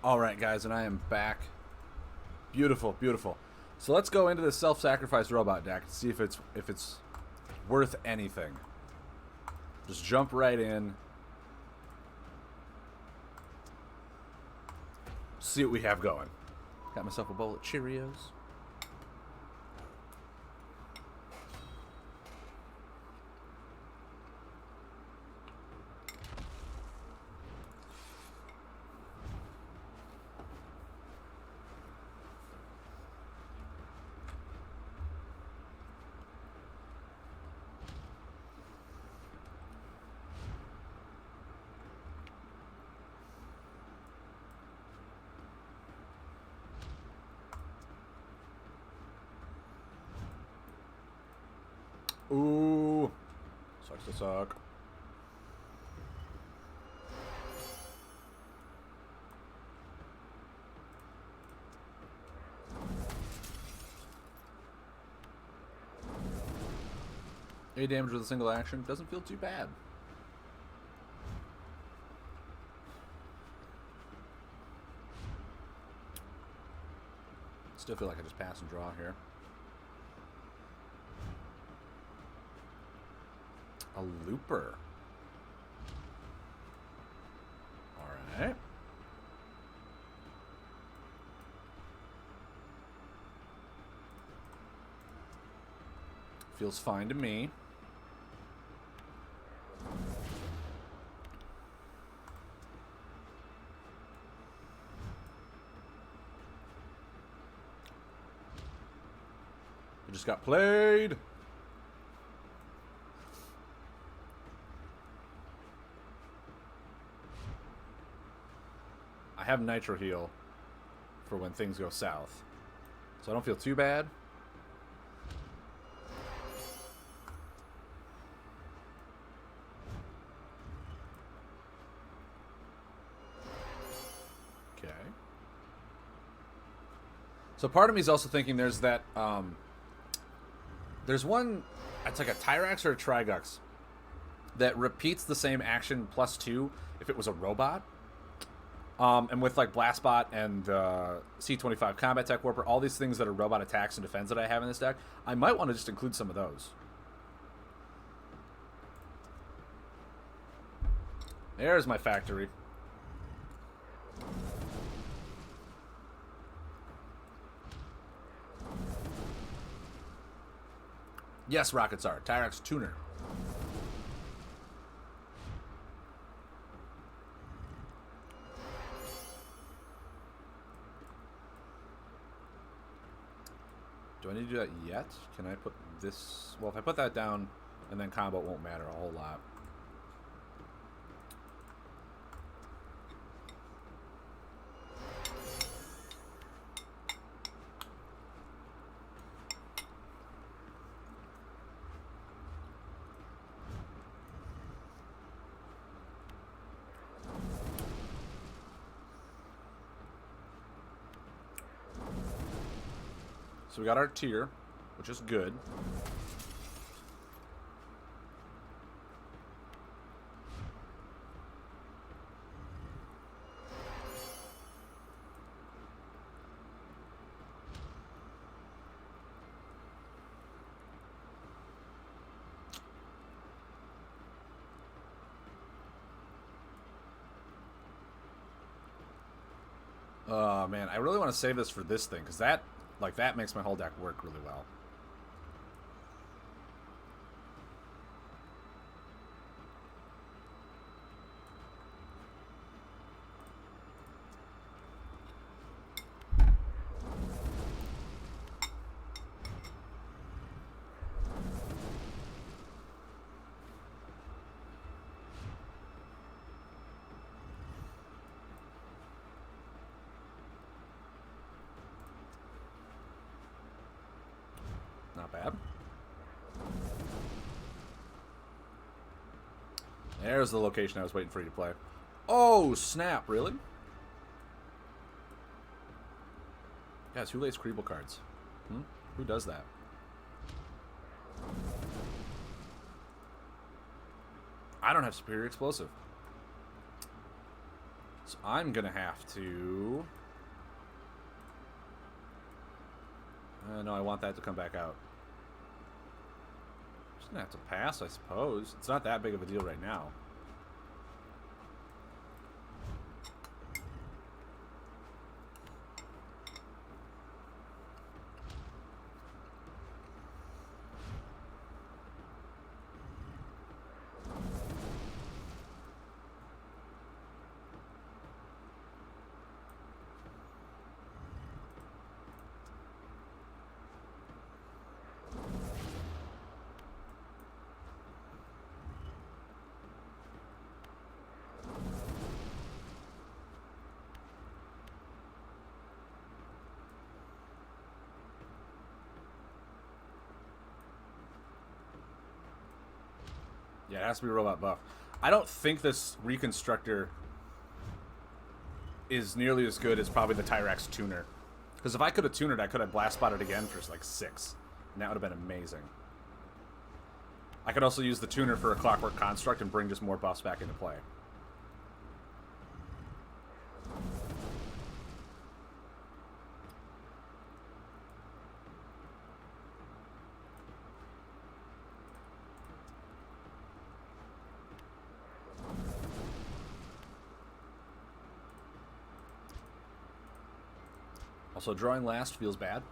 All right, guys, and I am back. Beautiful, beautiful. So let's go into this self-sacrifice robot deck and see if it's worth anything. Just jump right in. See what we have going. Got myself a bowl of Cheerios. Ooh. Sucks to suck. A damage with a single action. Doesn't feel too bad. Still feel like I just pass and draw here. A looper. Alright. Feels fine to me. We just got played. I have Nitro Heal for when things go south, so I don't feel too bad. Okay. So part of me is also thinking there's that, there's one, it's like a Tyrax or a Trigux that repeats the same action +2 if it was a robot. And with like Blastbot and C25 Combat Tech Warper, all these things that are robot attacks and defense that I have in this deck, I might want to just include some of those. There's my factory. Yes, Rockets are. Tyrax Tuner. Do I need to do that yet? Can I put this... Well, if I put that down and then combo, it won't matter a whole lot. So we got our tier, which is good. Oh man, I really want to save this for this thing, because that makes my whole deck work really well. Not bad. There's the location I was waiting for you to play. Oh, snap, really? Guys, who lays Creeble cards? Who does that? I don't have Superior Explosive. So I'm going to have to... no, I want that to come back out. Just going to have to pass, I suppose. It's not that big of a deal right now. Yeah, it has to be robot buff. I don't think this Reconstructor is nearly as good as probably the Tyrax Tuner. Because if I could have tuned it, I could have blast spotted again for like 6. And that would have been amazing. I could also use the tuner for a Clockwork Construct and bring just more buffs back into play. Also, drawing last feels bad.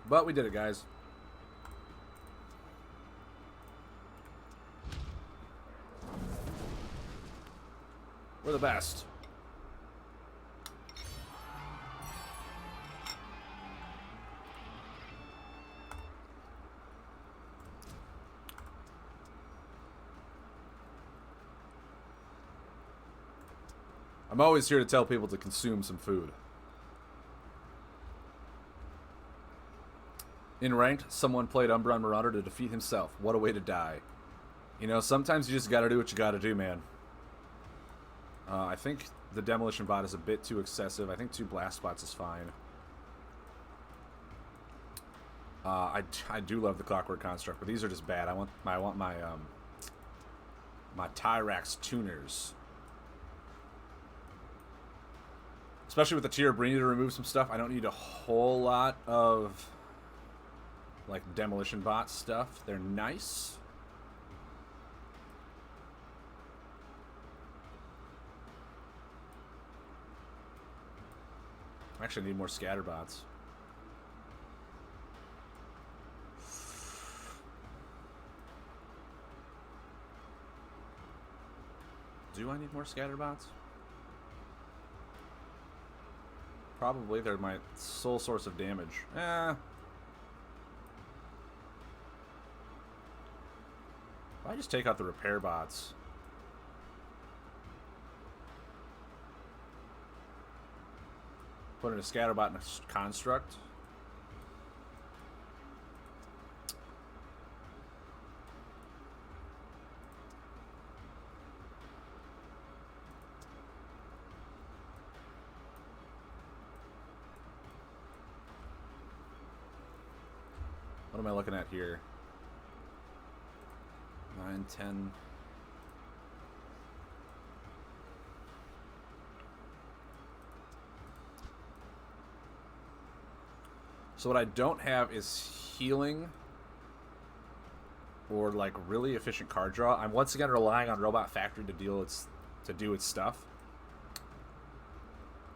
But we did it, guys. We're the best. I'm always here to tell people to consume some food. In ranked, someone played Umbron Marauder to defeat himself. What a way to die. You know, sometimes you just gotta do what you gotta do, man. I think the Demolition Bot is a bit too excessive. I think 2 Blast Spots is fine. I do love the Clockwork Construct, but these are just bad. I want my my Tyrax tuners. Especially with the Tier Brini to remove some stuff, I don't need a whole lot of like Demolition Bot stuff. They're nice. I actually need more Scatterbots. Do I need more Scatterbots? Probably. They're my sole source of damage. I just take out the repair bots. Put in a Scatterbot and a Construct. What am I looking at here? 9, 10. So what I don't have is healing or like really efficient card draw. I'm once again relying on Robot Factory to do its stuff.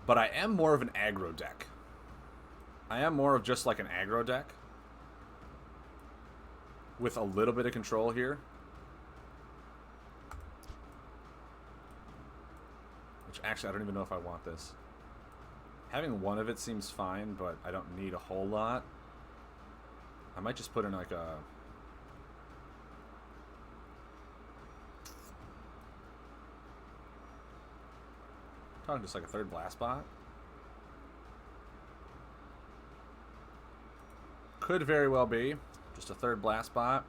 But I am more of an aggro deck. I am more of just like an aggro deck with a little bit of control here. Which actually I don't even know if I want this. Having one of it seems fine, but I don't need a whole lot. I might just put in like a... Probably just like a 3rd Blast Bot. Could very well be. Just a 3rd Blast Bot.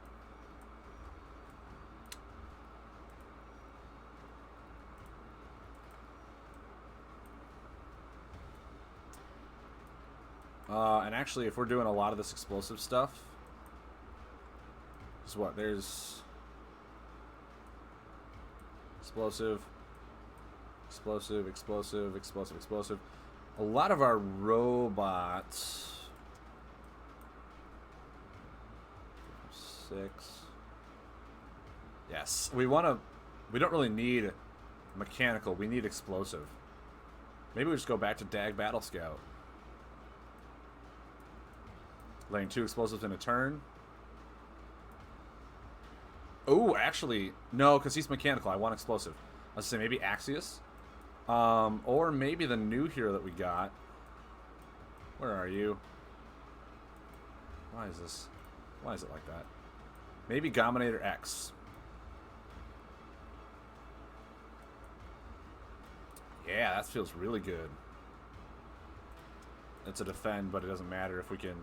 And actually, if we're doing a lot of this explosive stuff, is what? There's explosive, explosive, explosive, explosive, explosive. A lot of our robots. 6. Yes, we want to. We don't really need mechanical. We need explosive. Maybe we just go back to Dag Battle Scout. Laying 2 explosives in a turn. Oh, actually, no, because he's mechanical. I want explosive. Let's say maybe Axios. Or maybe the new hero that we got. Where are you? Why is this? Why is it like that? Maybe Gominator X. Yeah, that feels really good. It's a defend, but it doesn't matter if we can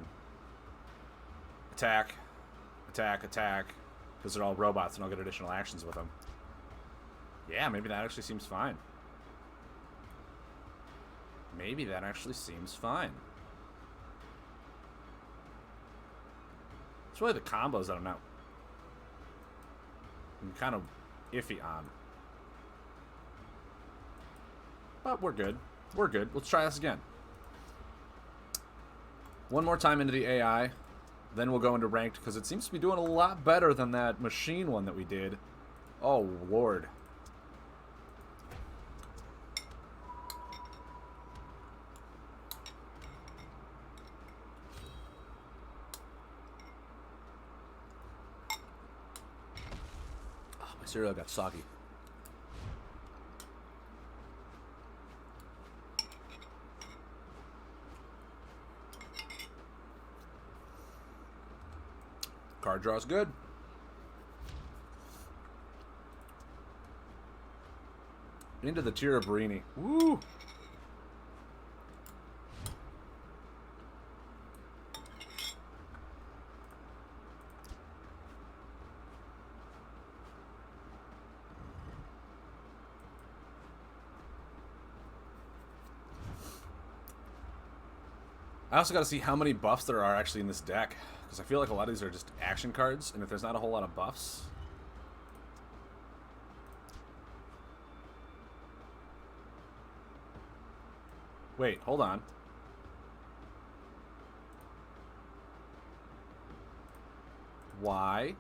attack, attack, attack, because they're all robots and I'll get additional actions with them. Yeah, maybe that actually seems fine. Maybe that actually seems fine. It's really the combos that I'm kind of iffy on. But we're good. We're good. Let's try this again. One more time into the AI. Then we'll go into ranked, because it seems to be doing a lot better than that machine one that we did. Oh, Lord. Oh, my cereal got soggy. Card draw's good. Into the Tirabrini. Woo! I also got to see how many buffs there are actually in this deck, because I feel like a lot of these are just action cards, and if there's not a whole lot of buffs... Wait, hold on. Why?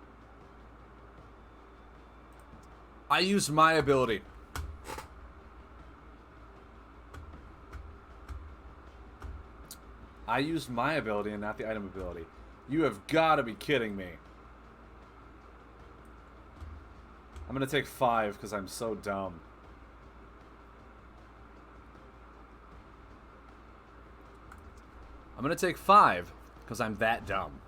I used my ability. I used my ability and not the item ability. You have got to be kidding me. I'm going to take 5 because I'm so dumb. I'm going to take 5 because I'm that dumb.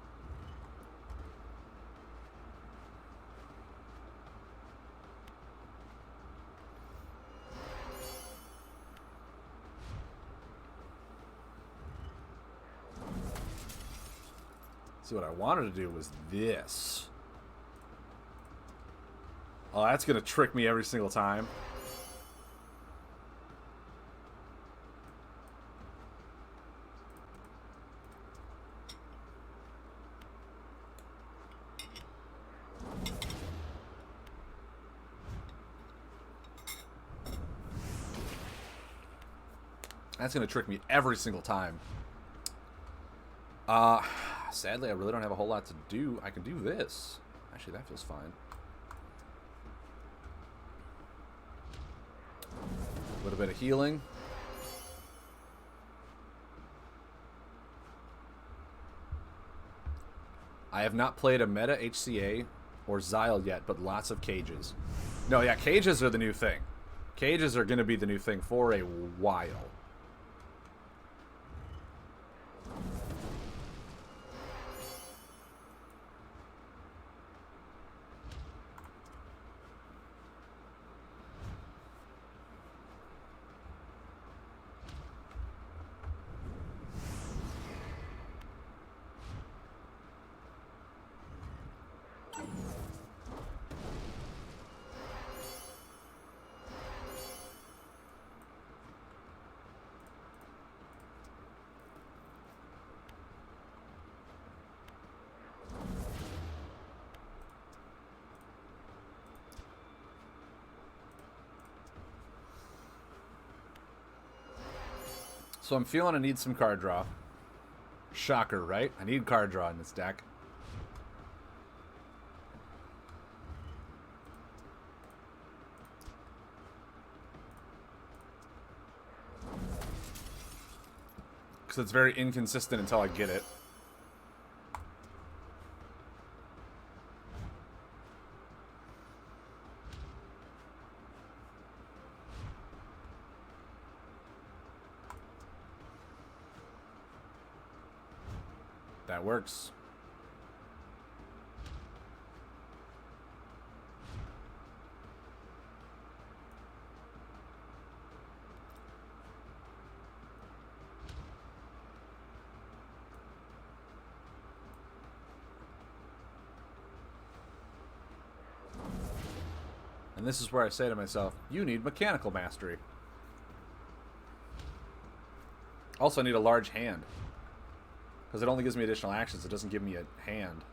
See, what I wanted to do was this. Oh, that's going to trick me every single time. That's going to trick me every single time. Sadly, I really don't have a whole lot to do. I can do this. Actually, that feels fine. A little bit of healing. I have not played a meta HCA or Xyle yet, but lots of cages. No, yeah, cages are the new thing. Cages are going to be the new thing for a while. So I'm feeling I need some card draw. Shocker, right? I need card draw in this deck. Because it's very inconsistent until I get it. That works. And this is where I say to myself, you need mechanical mastery. Also, I need a large hand. Because it only gives me additional actions. It doesn't give me a hand.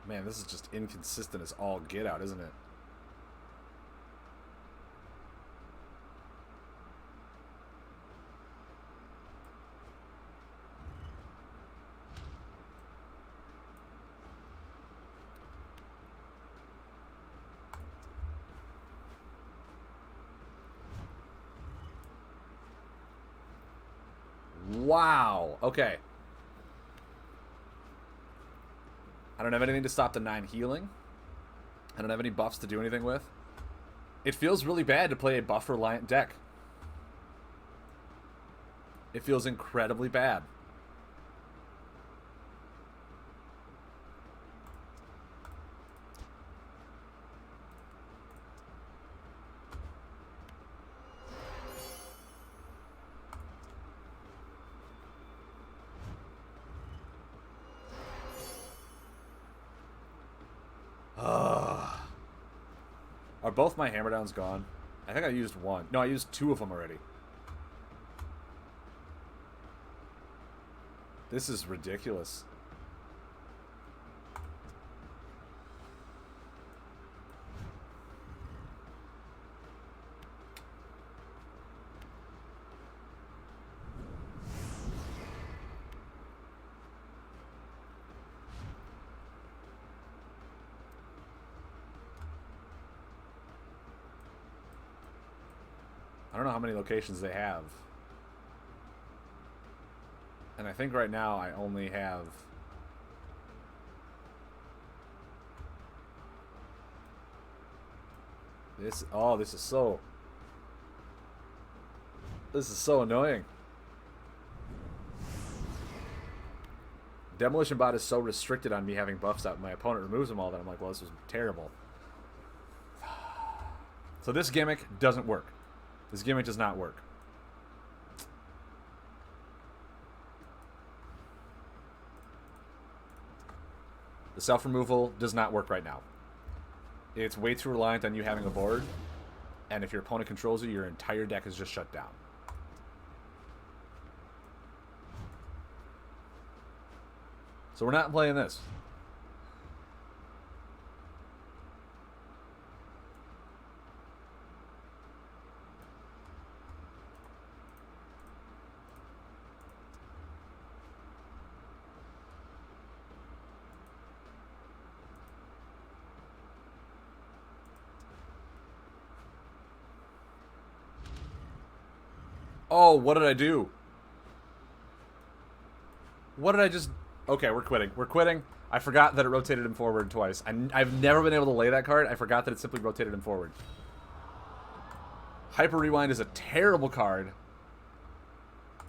Man, this is just inconsistent as all get out, isn't it? Wow. Okay. I don't have anything to stop the 9 healing. I don't have any buffs to do anything with. It feels really bad to play a buff-reliant deck. It feels incredibly bad. Are both my hammer downs gone? I think I used one. No, I used 2 of them already. This is ridiculous. I don't know how many locations they have. And I think right now I only have... this. Oh, this is so... this is so annoying. Demolition Bot is so restricted on me having buffs out. My opponent removes them all that I'm like, well, this was terrible. So this gimmick doesn't work. This gimmick does not work. The self-removal does not work right now. It's way too reliant on you having a board, and if your opponent controls you, your entire deck is just shut down. So we're not playing this. Oh, what did I do? What did I just... Okay, we're quitting. We're quitting. I forgot that it rotated him forward twice. I've never been able to lay that card. I forgot that it simply rotated him forward. Hyper Rewind is a terrible card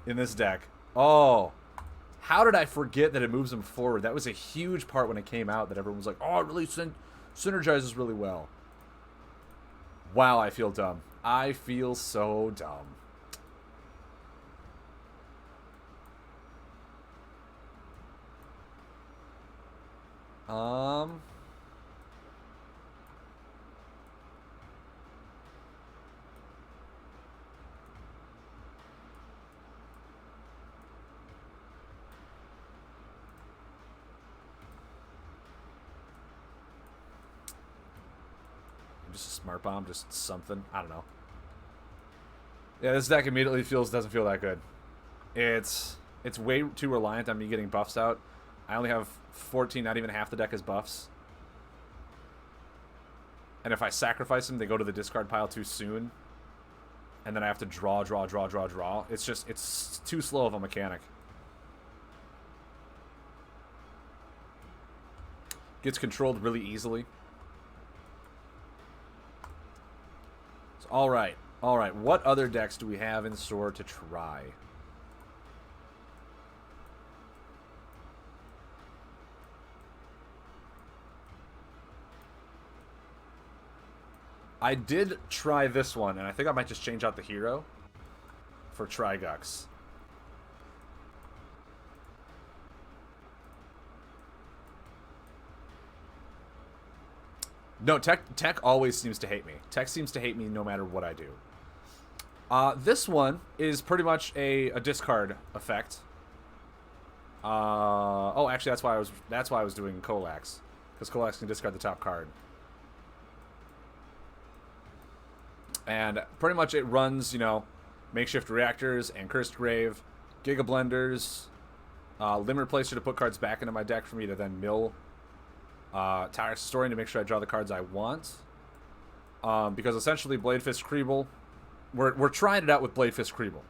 in this deck. Oh. How did I forget that it moves him forward? That was a huge part when it came out that everyone was like, oh, it really synergizes really well. Wow, I feel dumb. I feel so dumb. just a smart bomb, just something. I don't know. Yeah, this deck immediately doesn't feel that good. It's way too reliant on me getting buffs out. I only have 14, not even half the deck is buffs. And if I sacrifice them, they go to the discard pile too soon. And then I have to draw. It's too slow of a mechanic. Gets controlled really easily. So, all right. What other decks do we have in store to try? I did try this one, and I think I might just change out the hero for Trigux. No, Tech always seems to hate me. Tech seems to hate me no matter what I do. This one is pretty much a discard effect. Oh, actually, that's why I was doing Kolax, because Kolax can discard the top card. And pretty much it runs, you know, makeshift reactors and cursed grave, Giga Blenders, limit replacer to put cards back into my deck for me to then mill Tyrus Historian to make sure I draw the cards I want. Because essentially Blade Fist Kriebel, we're trying it out with Blade Fist Kriebel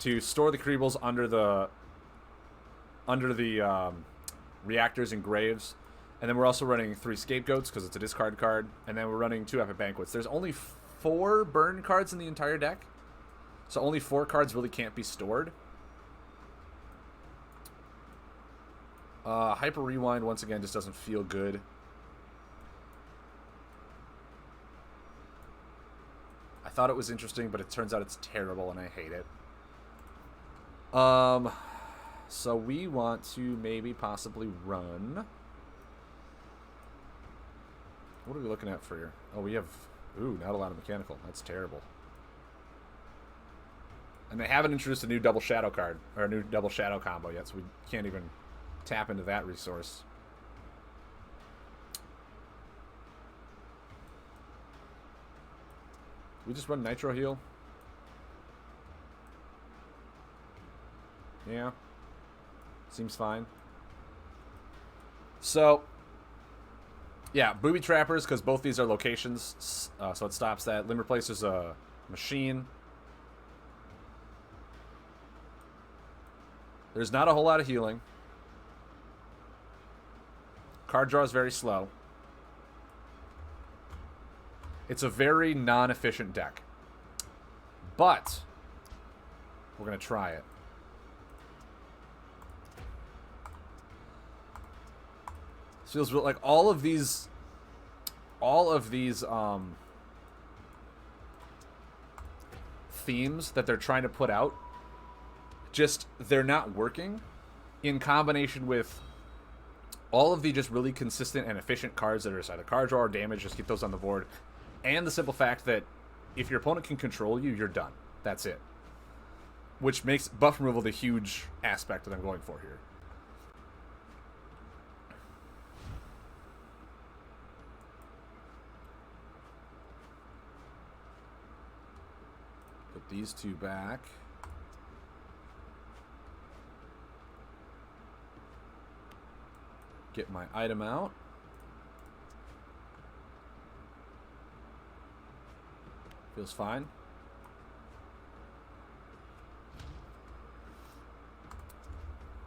to store the Kriebels under the reactors and graves. And then we're also running 3 Scapegoats because it's a discard card. And then we're running 2 Epic Banquets. There's only 4 burn cards in the entire deck. So only 4 cards really can't be stored. Hyper Rewind, once again, just doesn't feel good. I thought it was interesting, but it turns out it's terrible, and I hate it. So we want to maybe possibly run... What are we looking at for here? Oh, we have... Ooh, not a lot of mechanical. That's terrible. And they haven't introduced a new double shadow card, or a new double shadow combo yet, so we can't even tap into that resource. We just run Nitro Heal? Yeah. Seems fine. So... Yeah, Booby Trappers, because both these are locations, so it stops that. Limb Replacer's a machine. There's not a whole lot of healing. Card draw is very slow. It's a very non-efficient deck. But we're going to try it. Feels like all of these themes that they're trying to put out, just they're not working in combination with all of the just really consistent and efficient cards that are just either card draw or damage. Just keep those on the board, and the simple fact that if your opponent can control you, you're done. That's it. Which makes buff removal the huge aspect that I'm going for here. Put these 2 back. Get my item out. Feels fine.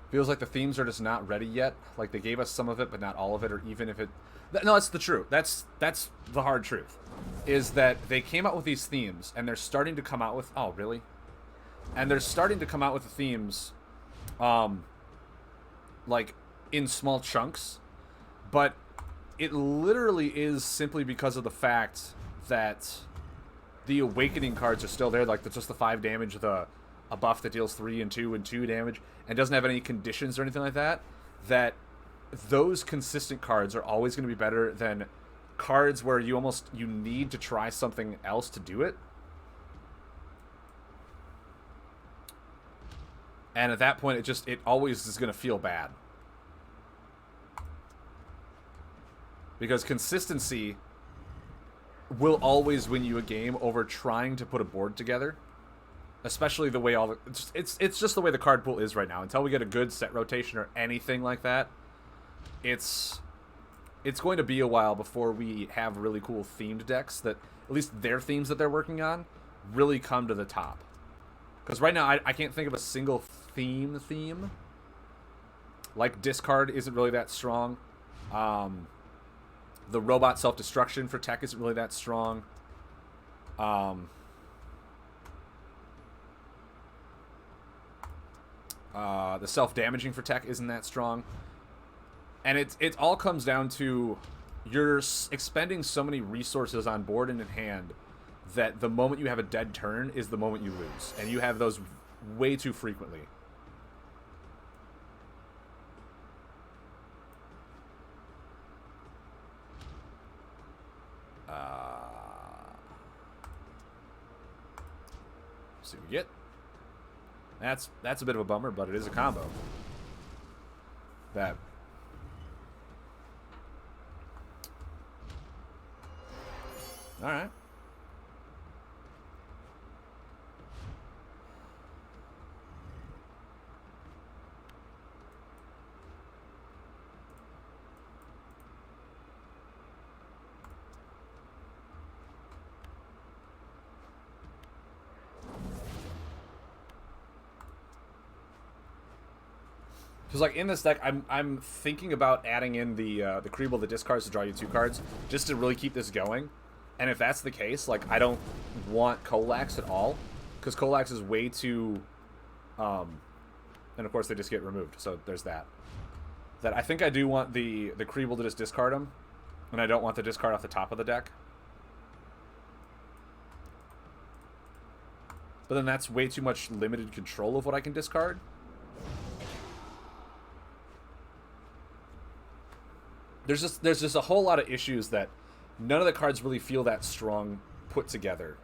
Feels like the themes are just not ready yet. Like they gave us some of it, but not all of it, or even if it... No, that's the truth. That's the hard truth. Is that they came out with these themes, and they're starting to come out with... Oh, really? And they're starting to come out with the themes, like, in small chunks. But it literally is simply because of the fact that the Awakening cards are still there. Like, just the 5 damage, a buff that deals 3 and 2 and 2 damage, and doesn't have any conditions or anything like that, that those consistent cards are always going to be better than cards where you need to try something else to do it. And at that point, it always is going to feel bad. Because consistency will always win you a game over trying to put a board together. Especially the way all the... It's just the way the card pool is right now. Until we get a good set rotation or anything like that, it's going to be a while before we have really cool themed decks that, at least their themes that they're working on, really come to the top. Because right now, I can't think of a single theme. Like, discard isn't really that strong. The robot self-destruction for tech isn't really that strong. The self-damaging for tech isn't that strong. And it all comes down to you're expending so many resources on board and in hand that the moment you have a dead turn is the moment you lose. And you have those way too frequently. See what we get. That's a bit of a bummer, but it is a combo. That. All right. Because like in this deck, I'm thinking about adding in the Creeble, the discards to draw you 2 cards, just to really keep this going. And if that's the case, like I don't want Colax at all, because Colax is way too, and of course they just get removed. So there's that. That I think I do want the Creeble to just discard them, and I don't want the discard off the top of the deck. But then that's way too much limited control of what I can discard. There's just a whole lot of issues that none of the cards really feel that strong put together.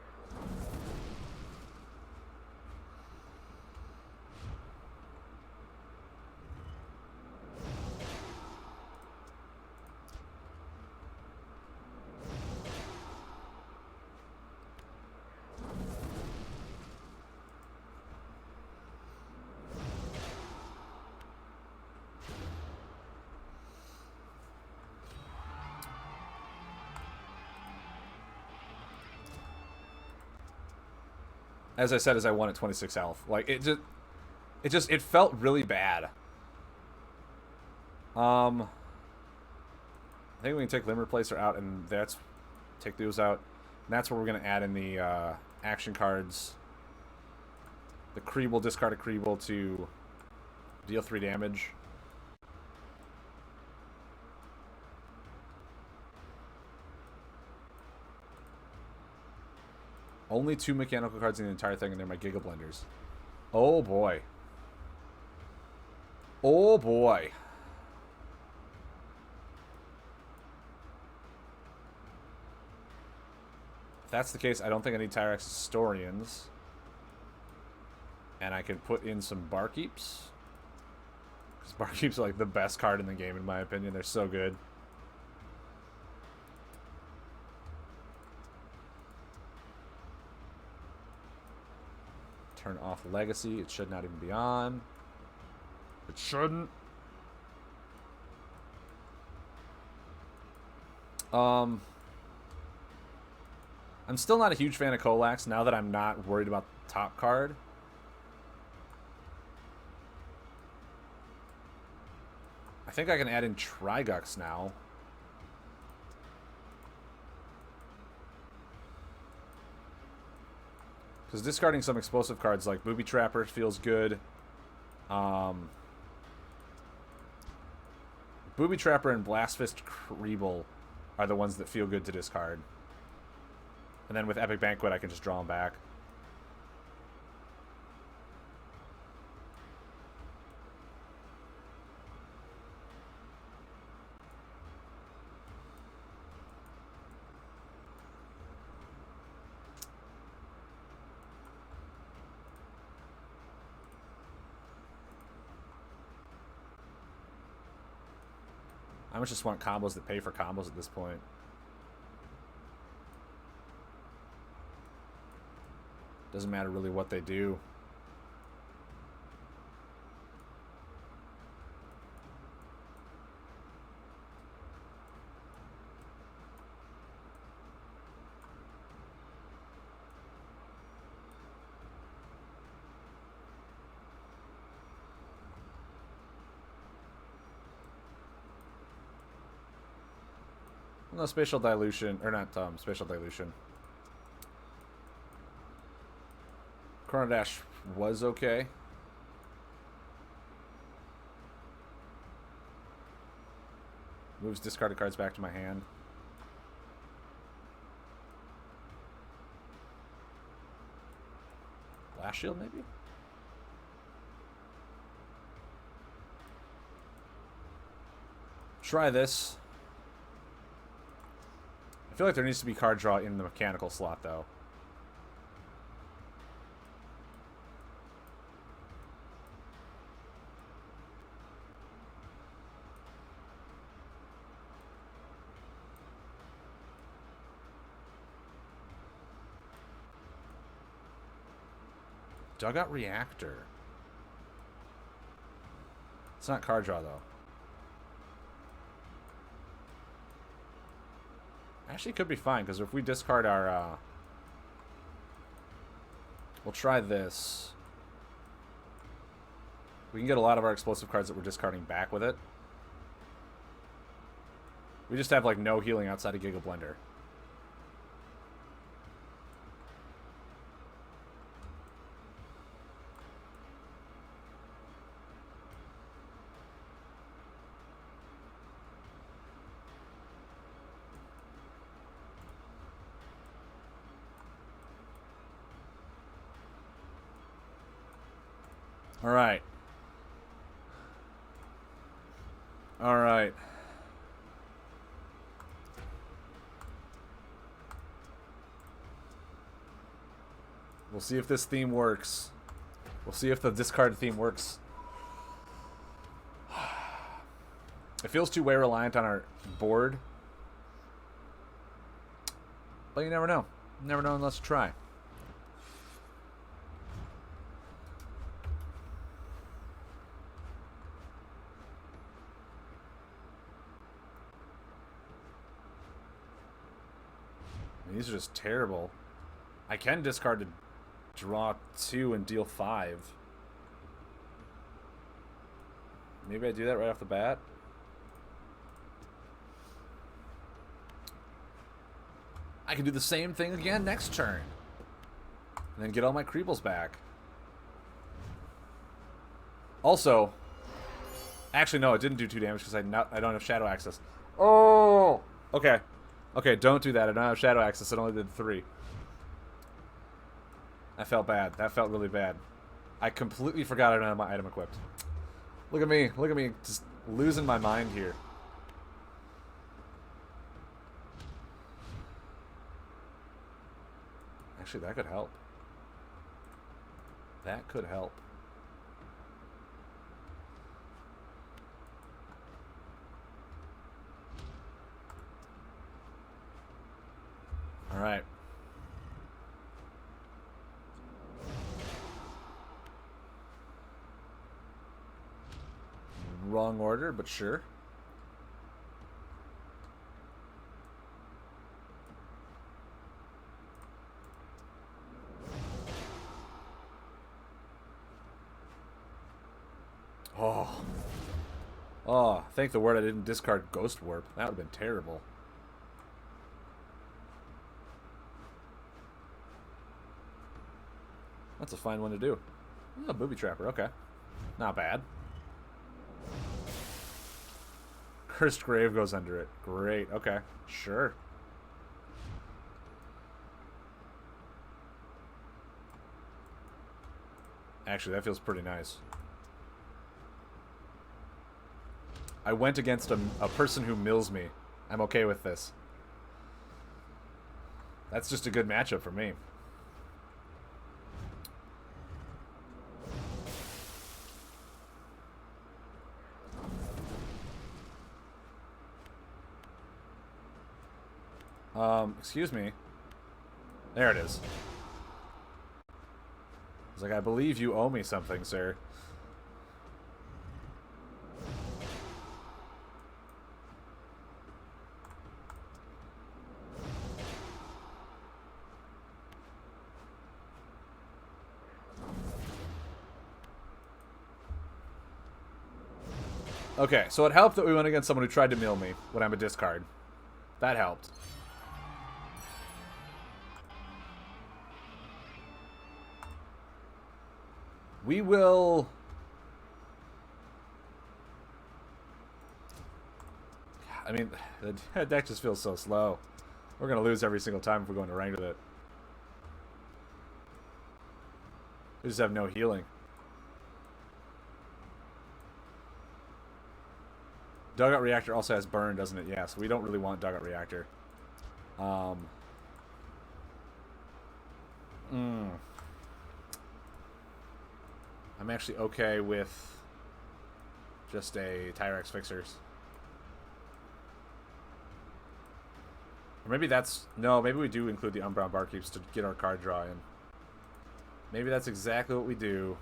As I said, as I won at 26 health. Like, it felt really bad. I think we can take Limb Replacer out, and take those out. And that's where we're going to add in the action cards. The Creeble, discard a Creeble to deal 3 damage. Only 2 mechanical cards in the entire thing, and they're my Giga Blenders. Oh, boy. Oh, boy. If that's the case, I don't think I need Tyrex Historians. And I can put in some Barkeeps. Because Barkeeps are like the best card in the game, in my opinion. They're so good. Turn off Legacy. It should not even be on. It shouldn't. I'm still not a huge fan of Colax now that I'm not worried about the top card. I think I can add in Trigux now. Because discarding some explosive cards like Booby Trapper feels good. Booby Trapper and Blastfist Creeble are the ones that feel good to discard. And then with Epic Banquet, I can just draw them back. I just want combos that pay for combos at this point. Doesn't matter really what they do. No, spatial dilution, or not spatial dilution. Chrono Dash was okay. Moves discarded cards back to my hand. Blast Shield, maybe? Try this. I feel like there needs to be card draw in the mechanical slot, though. Dugout Reactor. It's not card draw, though. Actually, it could be fine, because if we discard our... we'll try this. We can get a lot of our explosive cards that we're discarding back with it. We just have, like, no healing outside of Giga Blender. All right. All right. We'll see if this theme works. We'll see if the discard theme works. It feels too way reliant on our board. But you never know. You never know unless you try. These are just terrible. I can discard to draw 2 and deal 5. Maybe I do that right off the bat. I can do the same thing again next turn. And then get all my Creebles back. Also, actually no, it didn't do 2 damage because I don't have Shadow Access. Oh! Okay. Okay, don't do that. I don't have Shadow Access. It only did 3. That felt bad. That felt really bad. I completely forgot I don't have my item equipped. Look at me. Look at me. Just losing my mind here. Actually, that could help. That could help. All right. Wrong order, but sure. Oh. Oh, thank the word I didn't discard Ghost Warp. That would have been terrible. That's a fine one to do. Oh, Booby Trapper, okay. Not bad. Cursed Grave goes under it. Great, okay. Sure. Actually, that feels pretty nice. I went against a person who mills me. I'm okay with this. That's just a good matchup for me. Excuse me. There it is. He's like, I believe you owe me something, sir. Okay, so it helped that we went against someone who tried to mill me when I'm a discard. That helped. We will... I mean, the deck just feels so slow. We're going to lose every single time if we're going to rank with it. We just have no healing. Dugout Reactor also has burn, doesn't it? Yeah, so we don't really want Dugout Reactor. I'm actually okay with just a Tyrex Fixers. Or maybe that's... No, maybe we do include the Unbound Barkeeps to get our card draw in. Maybe that's exactly what we do.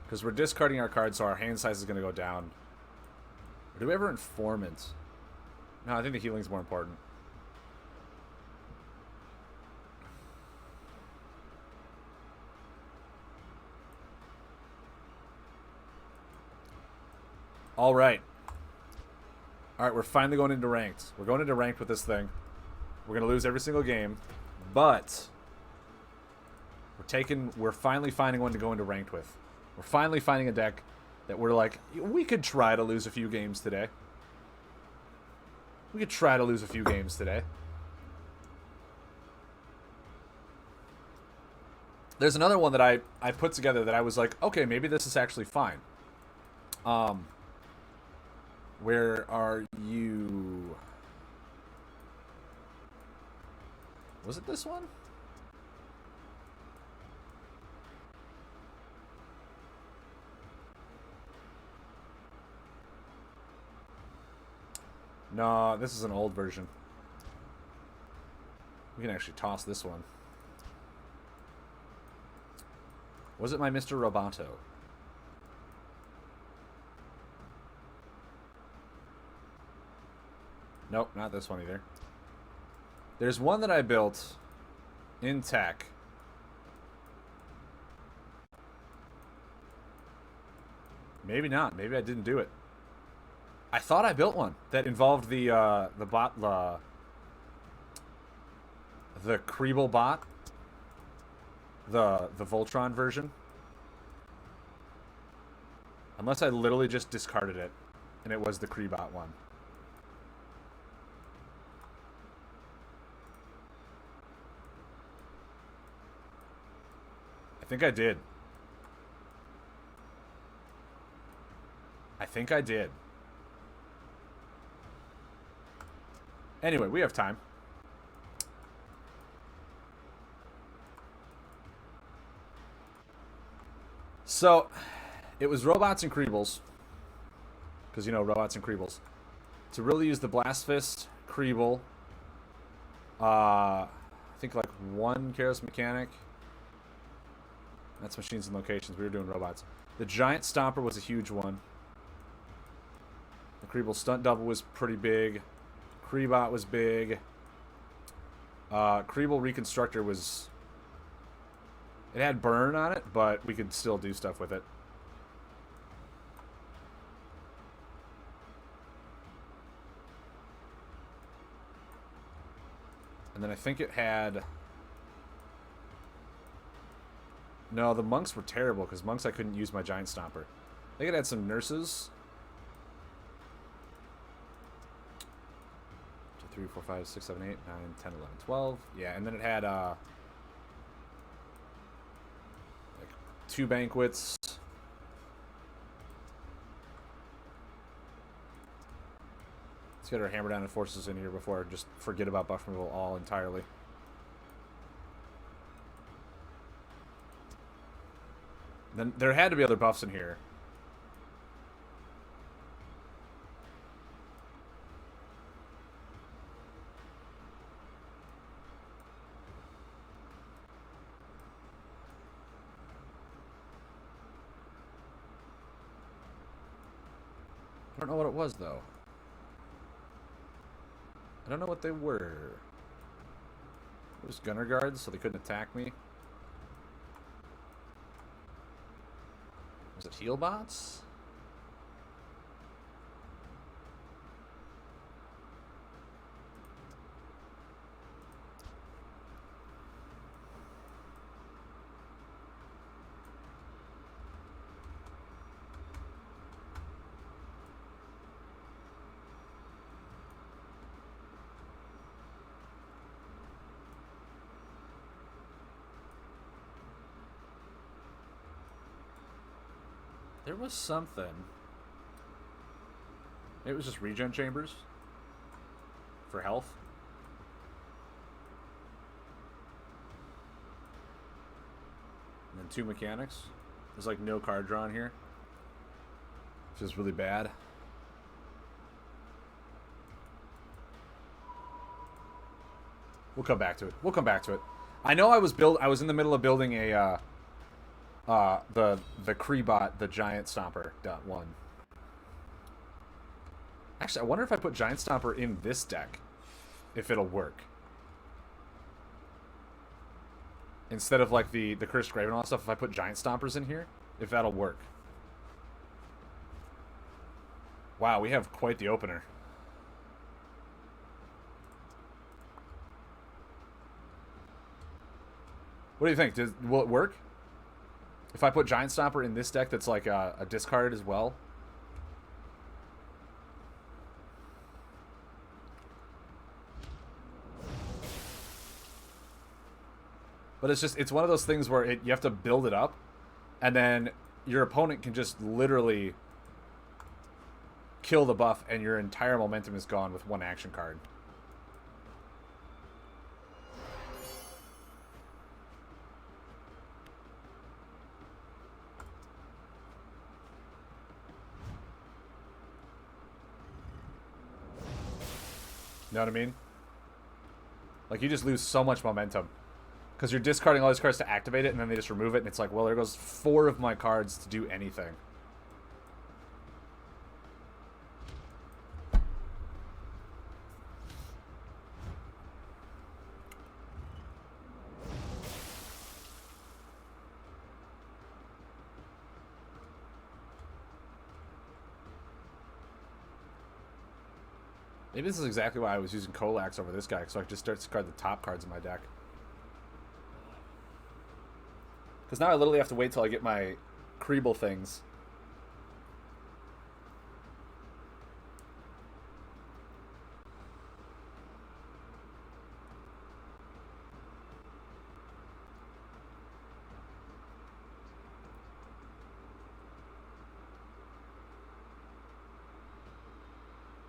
Because we're discarding our cards, so our hand size is going to go down. Or do we ever Informant? No, I think the healing's more important. Alright. Alright, we're finally going into ranked. We're going into ranked with this thing. We're going to lose every single game. But we're finally finding one to go into ranked with. We're finally finding a deck that we're like, we could try to lose a few games today. We could try to lose a few games today. There's another one that I put together that I was like, okay, maybe this is actually fine. Where are you? Was it this one? No, this is an old version. We can actually toss this one. Was it my Mr. Roboto? Nope, not this one either. There's one that I built in tech. Maybe not. Maybe I didn't do it. I thought I built one that involved the Kriebel bot, the Voltron version. Unless I literally just discarded it, and it was the Kriebot one. I think I did. I think I did. Anyway, we have time. So, it was Robots and Kriebels. Because, you know, Robots and Kriebels. To really use the Blast Fist, Kriebel. I think like one Karos Mechanic. That's Machines and Locations. We were doing Robots. The Giant Stomper was a huge one. The Kriebel Stunt Double was pretty big. Kriebot was big. Kriebel Reconstructor was... It had burn on it, but we could still do stuff with it. And then I think it had... No, the Monks were terrible, because Monks I couldn't use my Giant Stomper. I think it had some Nurses. 2, 3, 4, 5, 6, 7, 8, 9, 10, 11, 12. Yeah, and then it had like 2 Banquets. Let's get our Hammer Down and Forces in here before I just forget about buff removal all entirely. Then there had to be other buffs in here. I don't know what it was, though. I don't know what they were. It was gunner guards, so they couldn't attack me. Was it heal bots? There was something. It was just regen chambers for health. And then 2 mechanics. There's like no card drawn here, which is really bad. We'll come back to it. We'll come back to it. I know I was in the middle of building a the Kreebot, the Giant Stomper .1. Actually, I wonder if I put Giant Stomper in this deck, if it'll work. Instead of like the Cursed Grave and all that stuff, if I put Giant Stompers in here, if that'll work. Wow, we have quite the opener. What do you think? Will it work? If I put Giant Stomper in this deck that's like a discard as well? But it's one of those things where you have to build it up, and then your opponent can just literally kill the buff, and your entire momentum is gone with one action card. You know what I mean? Like, you just lose so much momentum. Because you're discarding all these cards to activate it, and then they just remove it, and it's like, well, there goes 4 of my cards to do anything. Maybe this is exactly why I was using Kolax over this guy, so I could just start to discard the top cards in my deck. Because now I literally have to wait till I get my Kreebel things.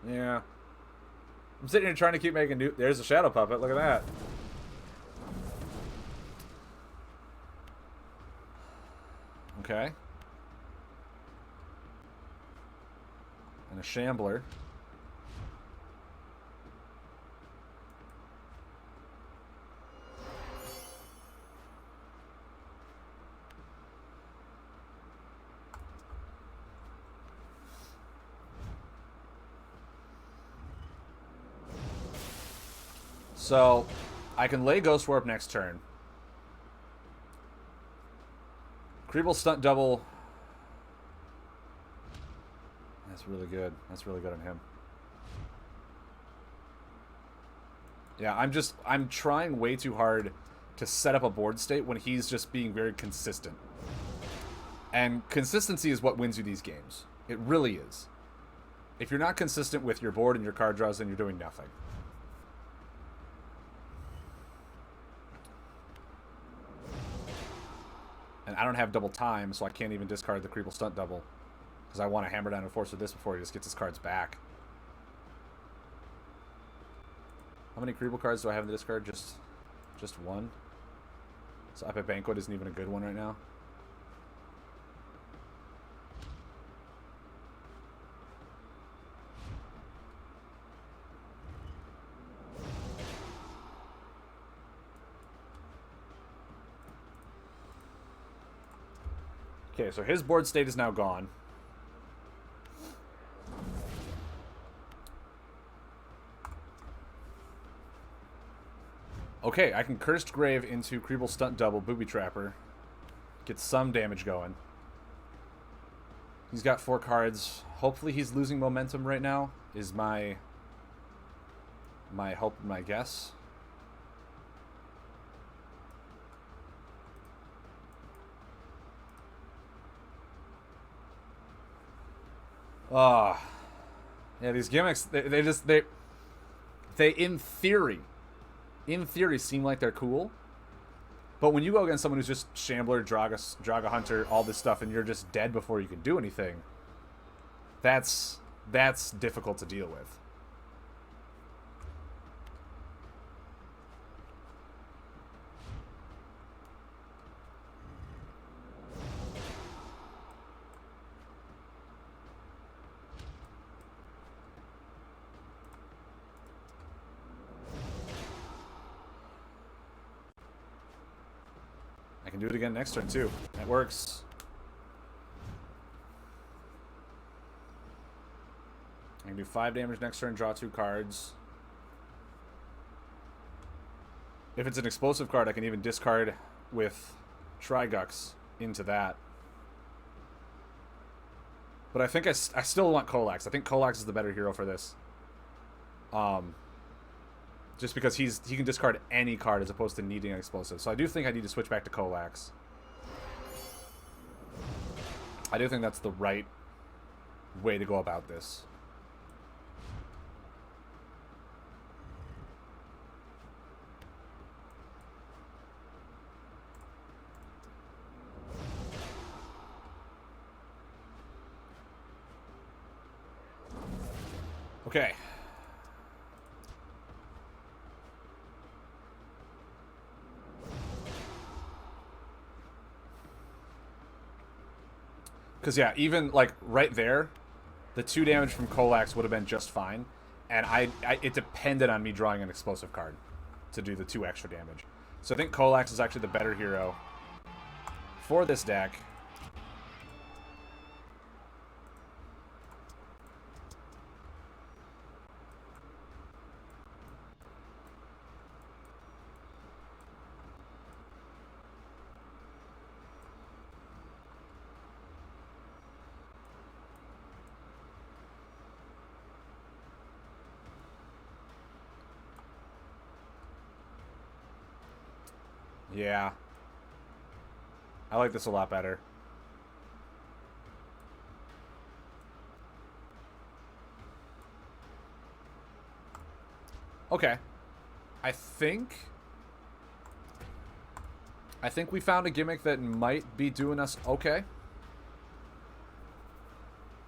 Yeah. I'm sitting here trying to keep making new... There's a Shadow Puppet. Look at that. Okay. And a Shambler. So, I can lay Ghost Warp next turn. Kreebel stunt double. That's really good. That's really good on him. Yeah, I'm trying way too hard to set up a board state when he's just being very consistent. And consistency is what wins you these games. It really is. If you're not consistent with your board and your card draws, then you're doing nothing. And I don't have double time, so I can't even discard the Kreebel stunt double. Because I want to hammer down a force with this before he just gets his cards back. How many Kreebel cards do I have in the discard? Just one? So Epic Banquet isn't even a good one right now. Okay, so his board state is now gone. Okay, I can Cursed Grave into Creeble Stunt Double, Booby Trapper. Get some damage going. He's got 4 cards. Hopefully he's losing momentum right now, is my hope and my guess. Ah. Yeah, these gimmicks, they in theory seem like they're cool. But when you go against someone who's just Shambler, Draga Hunter, all this stuff, and you're just dead before you can do anything, that's difficult to deal with. I can do it again next turn, too. That works. I can do 5 damage next turn, draw 2 cards. If it's an explosive card, I can even discard with Trigux into that. But I think I still want Kolax. I think Kolax is the better hero for this. Just because he can discard any card as opposed to needing an explosive. So I do think I need to switch back to Kolax. I do think that's the right way to go about this. Okay. Because, yeah, even, like, right there, the 2 damage from Kolax would have been just fine. And it depended on me drawing an explosive card to do the 2 extra damage. So I think Kolax is actually the better hero for this deck. Yeah. I like this a lot better. Okay. I think we found a gimmick that might be doing us okay.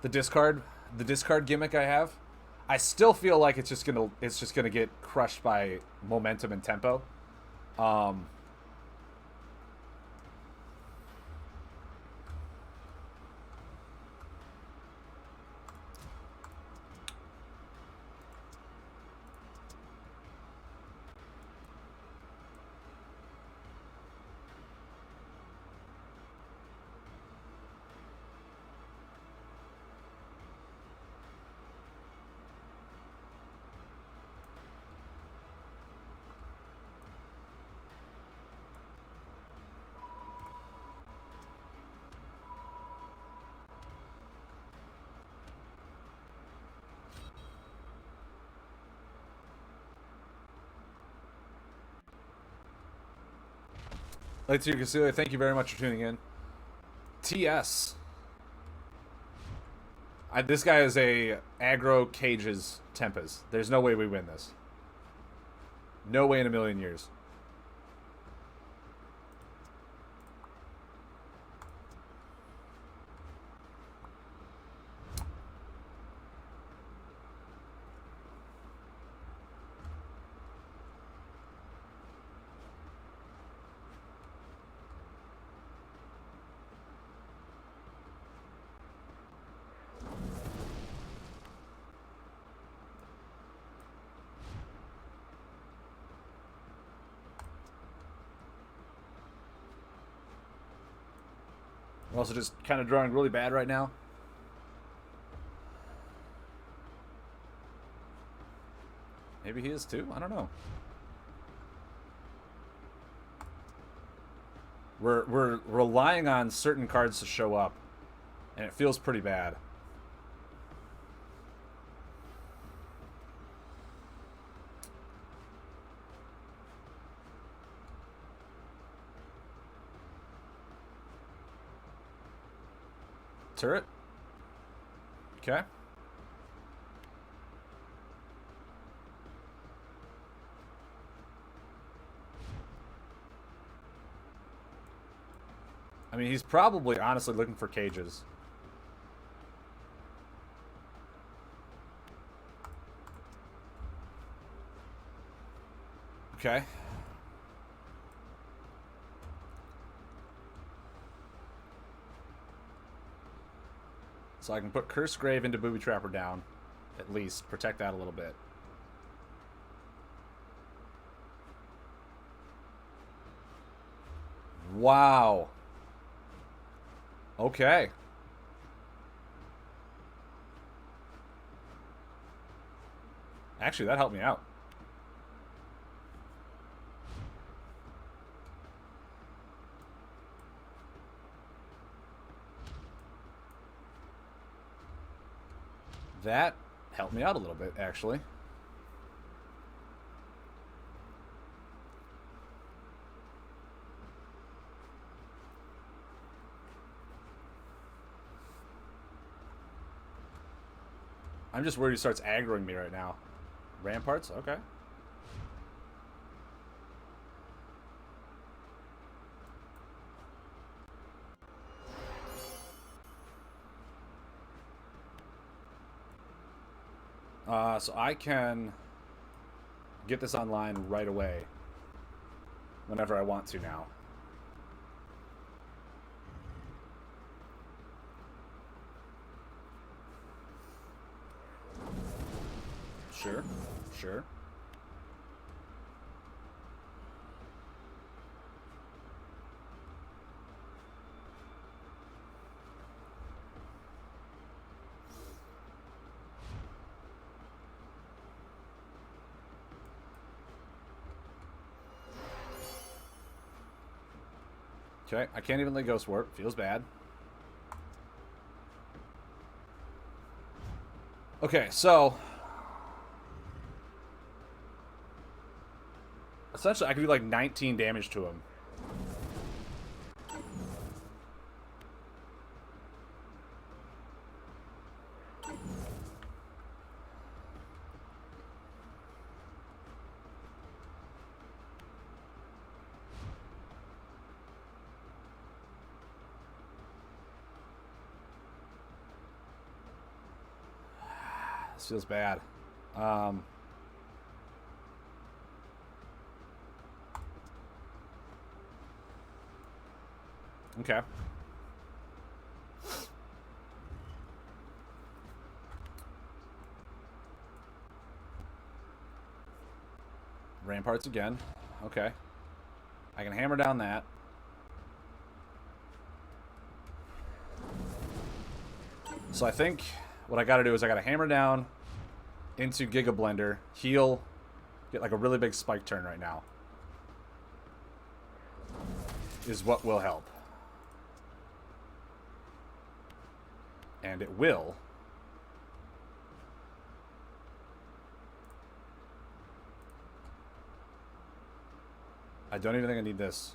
The discard gimmick I have. I still feel like it's just gonna get crushed by momentum and tempo. Lightyear Cecilia, thank you very much for tuning in. TS. This guy is a aggro cages Tempest. There's no way we win this. No way in a million years. I'm also just kind of drawing really bad right now. Maybe he is too? I don't know. We're relying on certain cards to show up, and it feels pretty bad. Turret. Okay. I mean, he's probably honestly looking for cages. Okay. So I can put Curse Grave into Booby Trapper down. At least. Protect that a little bit. Wow. Okay. Actually, that helped me out. That helped me out a little bit, actually. I'm just worried he starts aggroing me right now. Ramparts? Okay. So I can get this online right away. Whenever I want to now. Sure. Sure. Okay, I can't even lay Ghost Warp. Feels bad. Okay, so essentially I can do like 19 damage to him. This feels bad. Okay. Ramparts again. Okay. I can hammer down that. So I think what I gotta do is I gotta hammer down into Giga Blender, heal, get like a really big spike turn right now. Is what will help. And it will. I don't even think I need this.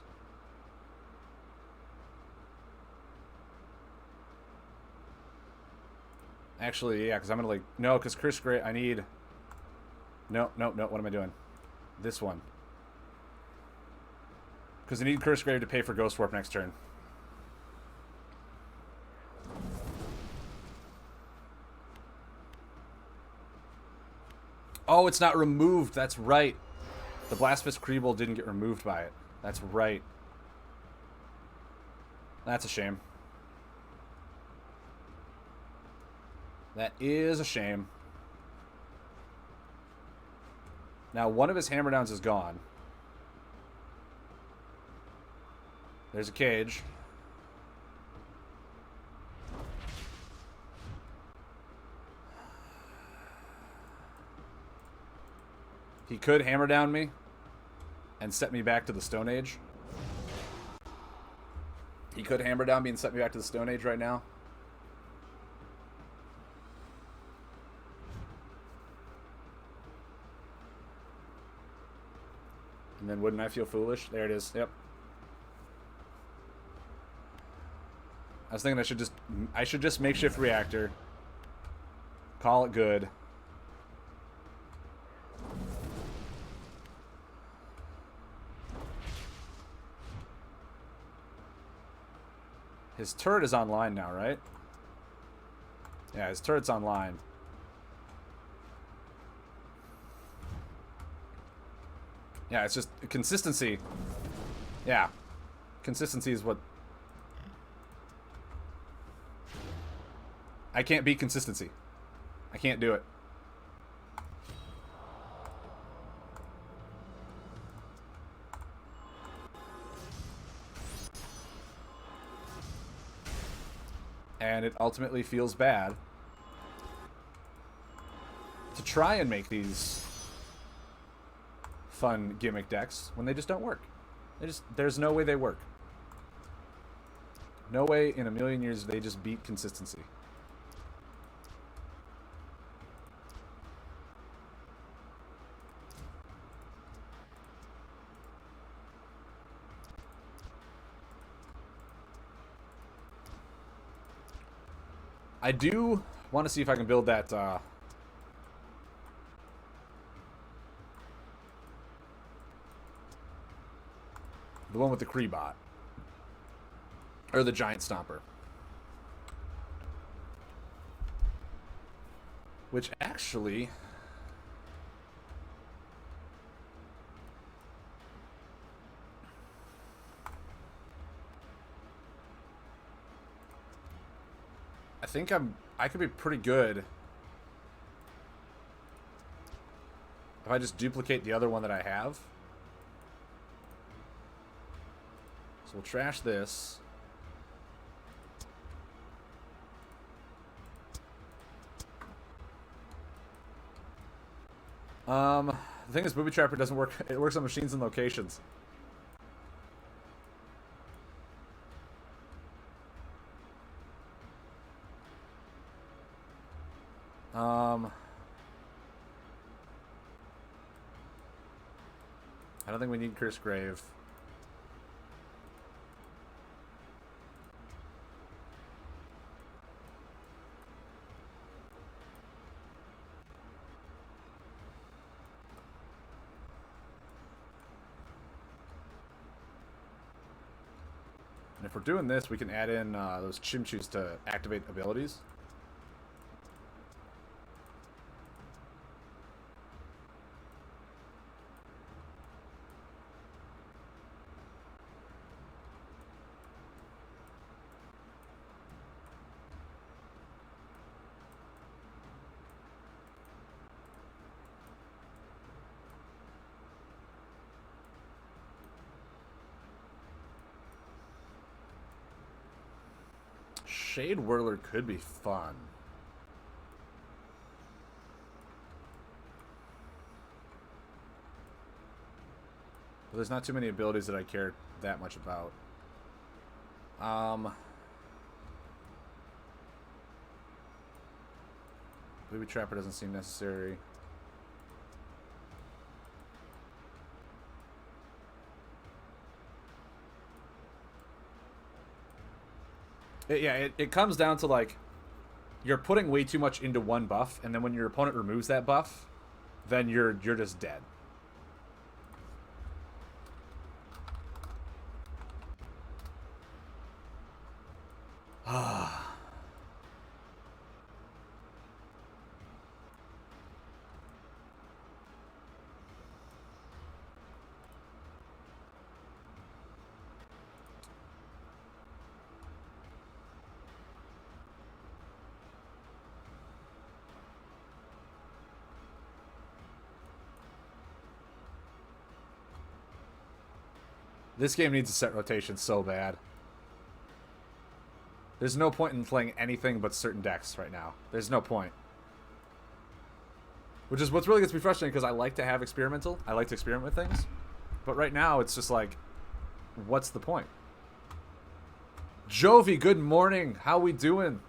Actually, yeah, because I'm going to like... No, because Curse Grave, I need... No, no, no, what am I doing? This one. Because I need Curse Grave to pay for Ghost Warp next turn. Oh, it's not removed. That's right. The Blastfist Creeble didn't get removed by it. That's right. That's a shame. That is a shame. Now, one of his hammer downs is gone. There's a cage. He could hammer down me and set me back to the Stone Age. He could hammer down me and set me back to the Stone Age right now. And then wouldn't I feel foolish? There it is. Yep. I was thinking I should just makeshift reactor. Call it good. His turret is online now, right? Yeah, his turret's online. Yeah, it's just consistency. Yeah. Consistency is what... I can't beat consistency. I can't do it. And it ultimately feels bad to try and make these fun gimmick decks when they just don't work. There's no way they work. No way in a million years they just beat consistency. I do want to see if I can build that the one with the Kreebot. Or the Giant Stomper. Which actually... I think I could be pretty good if I just duplicate the other one that I have. So we'll trash this. The thing is, Booby Trapper doesn't work. It works on machines and locations. I don't think we need Curse Grave. And if we're doing this, we can add in those Chimchus to activate abilities. Shade Whirler could be fun. But there's not too many abilities that I care that much about. Booby Trapper doesn't seem necessary. It comes down to, like, you're putting way too much into one buff, and then when your opponent removes that buff, then you're just dead. This game needs a set rotation so bad. There's no point in playing anything but certain decks right now. There's no point. Which is what's really gets me frustrating, because I like to have experimental. I like to experiment with things. But right now, it's just like, what's the point? Jovi, good morning. How we doing?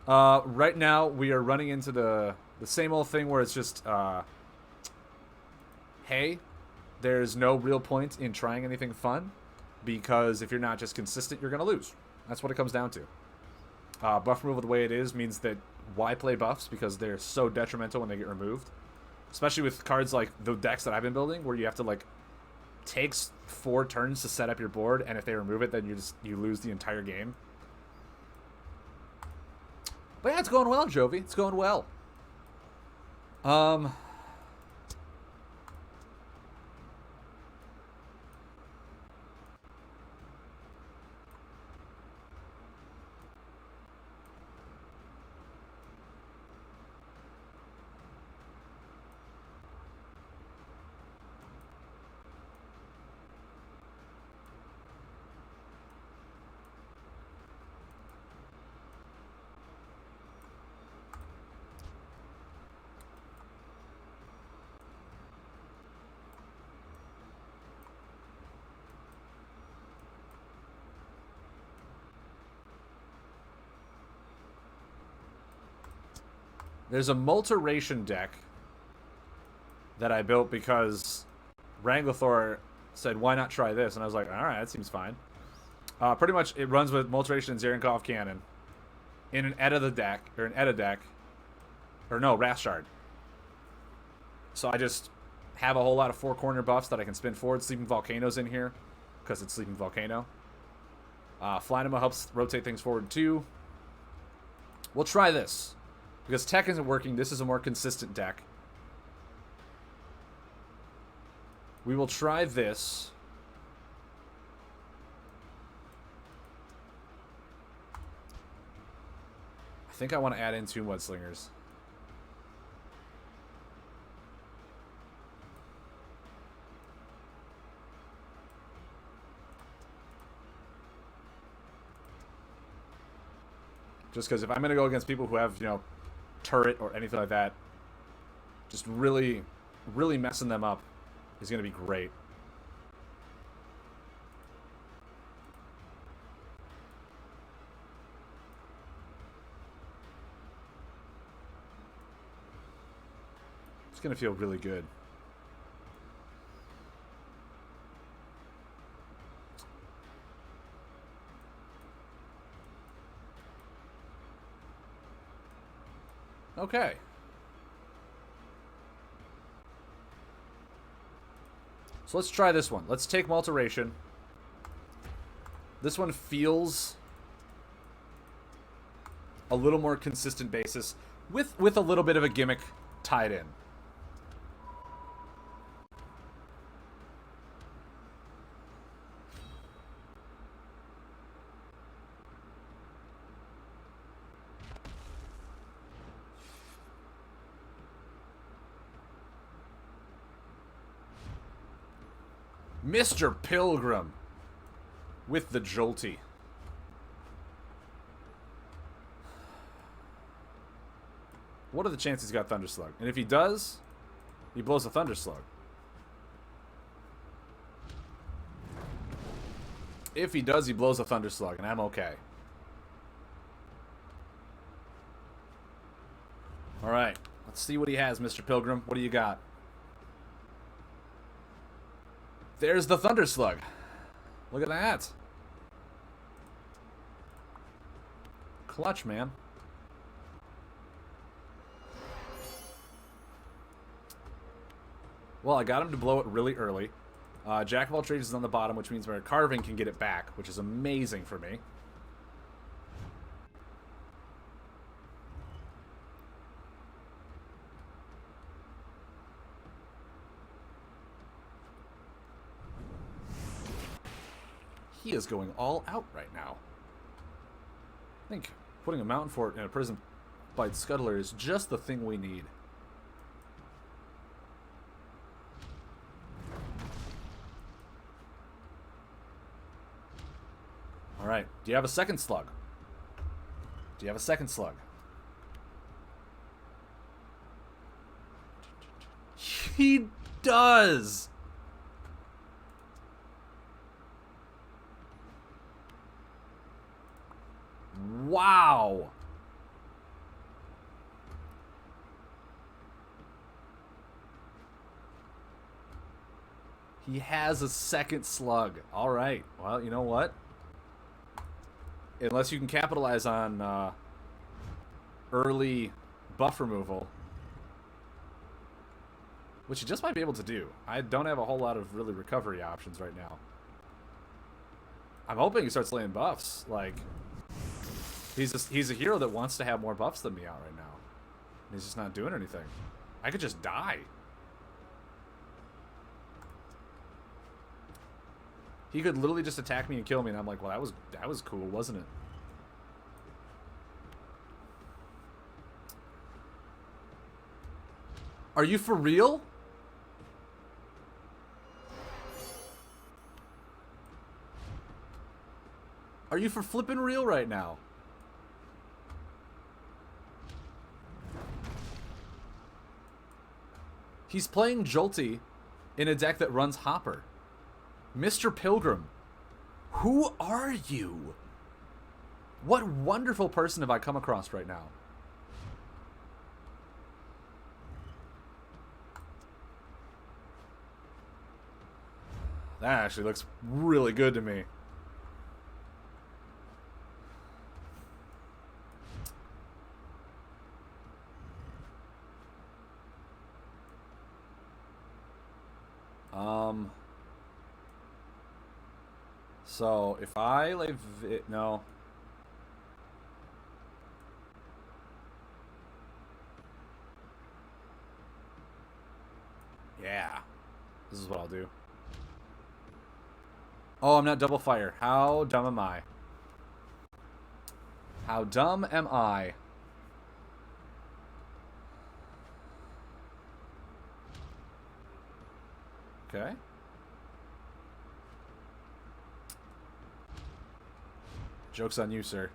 Right now we are running into the same old thing where it's just hey, there's no real point in trying anything fun because if you're not just consistent, you're gonna lose. That's what it comes down to. Buff removal the way it is means that why play buffs, because they're so detrimental when they get removed, especially with cards like the decks that I've been building where you have to like takes 4 turns to set up your board, and if they remove it, then you lose the entire game. But yeah, it's going well, Jovi. It's going well. There's a Multeration deck that I built because Wrangler said, why not try this? And I was like, all right, that seems fine. Pretty much it runs with Multeration and Zarenkov Cannon in an Edda deck, or an Edda deck, or no, Wrathshard. So I just have a whole lot of 4-corner buffs that I can spin forward. Sleeping Volcano's in here because it's Sleeping Volcano. Flynema helps rotate things forward too. We'll try this. Because tech isn't working, this is a more consistent deck. We will try this. I think I want to add in 2 Mudslingers. Just because if I'm going to go against people who have, turret or anything like that, just really messing them up is going to be great. It's going to feel really good. Okay. So let's try this one. Let's take Multeration. This one feels a little more consistent basis with a little bit of a gimmick tied in. Mr. Pilgrim with the Jolty. What are the chances he's got Thunderslug? And if he does, he blows a Thunderslug. If he does, he blows a Thunderslug, and I'm okay. Alright, let's see what he has, Mr. Pilgrim. What do you got? There's the Thunderslug. Look at that. Clutch, man. Well, I got him to blow it really early. Jack of all trades is on the bottom, which means my Carving can get it back, which is amazing for me. He is going all out right now. I think putting a Mountain Fort and a Prison Bite Scuttler is just the thing we need. Alright, do you have a second slug? Do you have a second slug? He does! Wow. He has a second slug. All right. Well, you know what? Unless you can capitalize on early buff removal, which you just might be able to do. I don't have a whole lot of really recovery options right now. I'm hoping he starts laying buffs. Like, he's a hero that wants to have more buffs than me out right now. And he's just not doing anything. I could just die. He could literally just attack me and kill me, and I'm like, well, that was cool, wasn't it? Are you for real? Are you for flippin' real right now? He's playing Jolty in a deck that runs Hopper. Mr. Pilgrim, who are you? What wonderful person have I come across right now? That actually looks really good to me. So if I lay no. Yeah. This is what I'll do. Oh, I'm not double fire. How dumb am I? How dumb am I? Okay. Joke's on you, sir.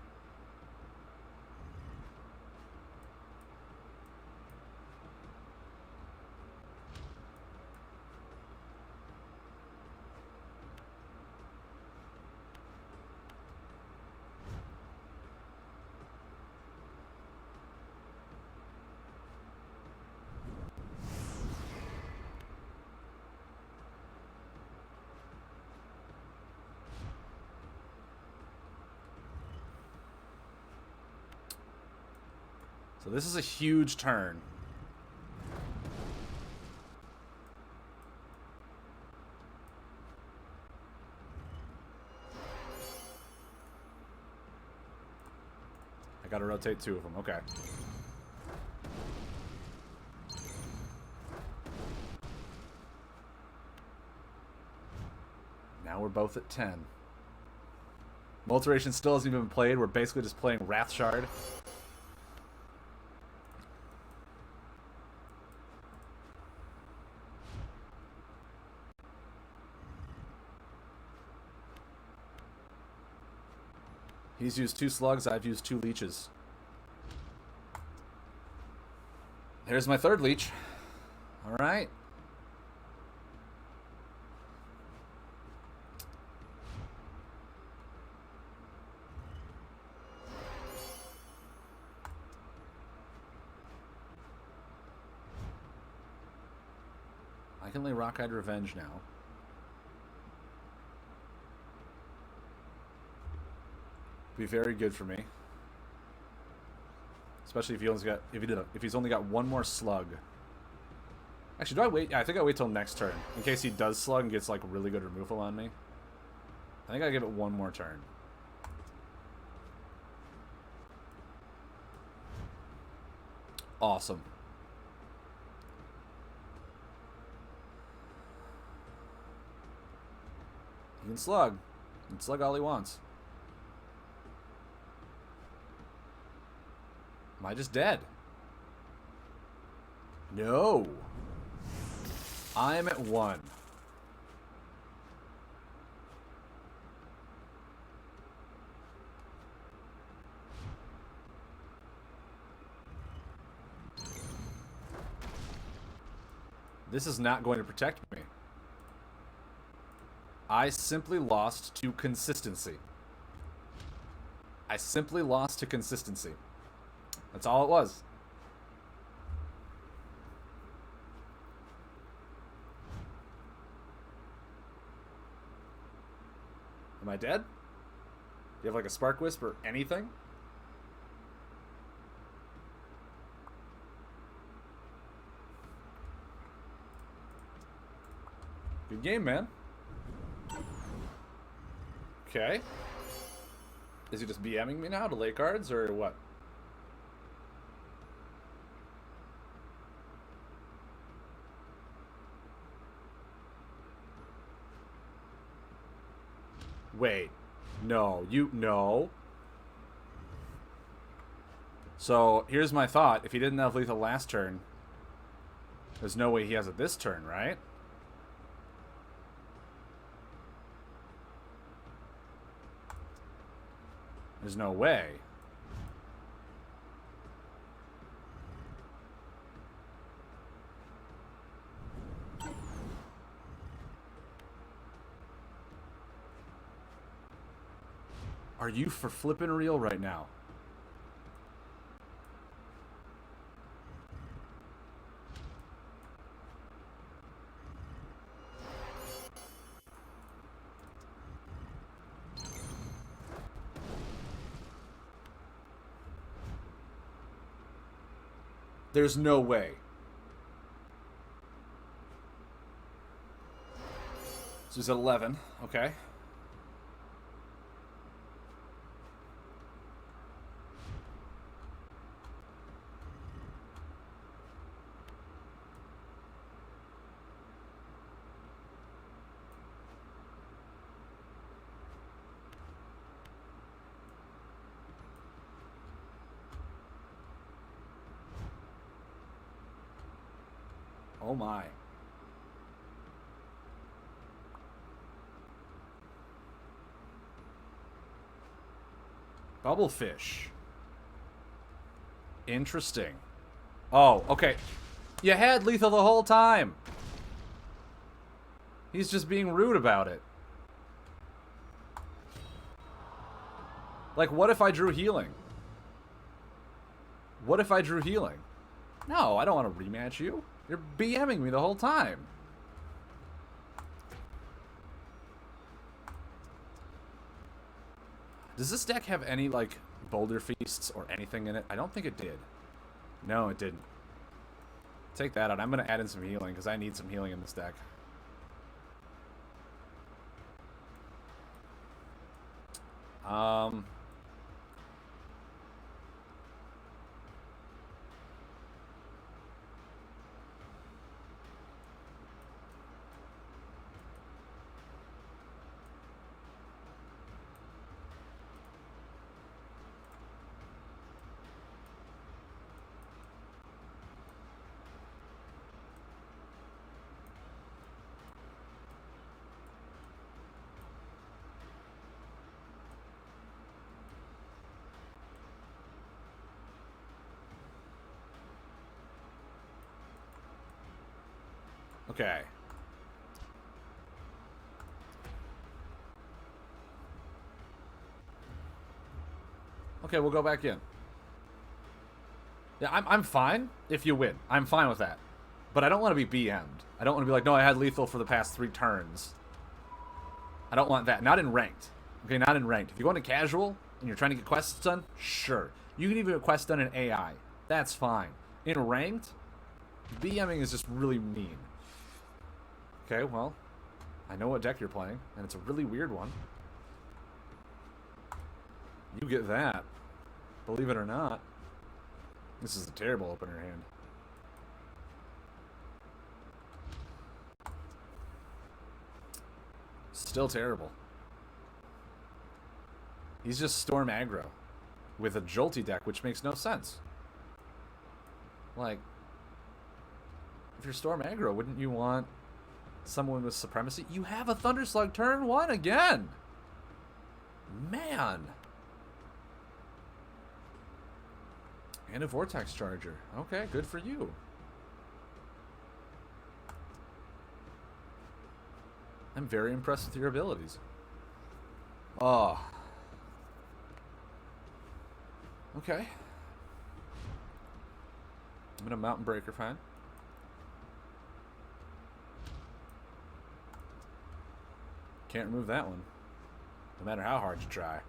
So this is a huge turn. I gotta rotate two of them. Okay. Now we're both at 10. Multiration still hasn't even been played. We're basically just playing Wrath Shard. He's used 2 slugs, I've used 2 leeches. There's my 3rd leech. Alright. I can lay Rockeyed Revenge now. Be very good for me, especially if he's only got 1 more slug. Actually, do I wait? Yeah, I think I wait till next turn in case he does slug and gets like really good removal on me. I think I give it 1 more turn. Awesome. He can slug. He can slug all he wants. Am I just dead? No. I'm at 1. This is not going to protect me. I simply lost to consistency. I simply lost to consistency. That's all it was. Am I dead? Do you have like a spark wisp or anything? Good game, man. Okay. Is he just BMing me now to lay cards or what? Wait. No. No. So, here's my thought. If he didn't have lethal last turn, there's no way he has it this turn, right? There's no way. Are you for flippin' real right now? There's no way. So he's at 11. Okay. Oh my. Bubblefish. Interesting. Oh, okay. You had lethal the whole time. He's just being rude about it. Like, what if I drew healing? What if I drew healing? No, I don't want to rematch you. You're BMing me the whole time. Does this deck have any, like, Boulder Feasts or anything in it? I don't think it did. No, it didn't. Take that out. I'm going to add in some healing, because I need some healing in this deck. Okay. Okay, we'll go back in. Yeah, I'm fine if you win. I'm fine with that. But I don't want to be BM'd. I don't want to be like, no, I had lethal for the past 3 turns. I don't want that. Not in ranked. Okay, not in ranked. If you go into casual and you're trying to get quests done, sure. You can even get quests done in AI. That's fine. In ranked, BMing is just really mean. Okay, well, I know what deck you're playing, and it's a really weird one. You get that. Believe it or not. This is a terrible opener hand. Still terrible. He's just Storm aggro with a Jolty deck, which makes no sense. Like, if you're Storm aggro, wouldn't you want someone with Supremacy? You have a Thunderslug turn 1 again! Man! And a Vortex Charger. Okay, good for you. I'm very impressed with your abilities. Oh. Okay. I'm in a Mountain Breaker, fine. Can't remove that one. No matter how hard you try.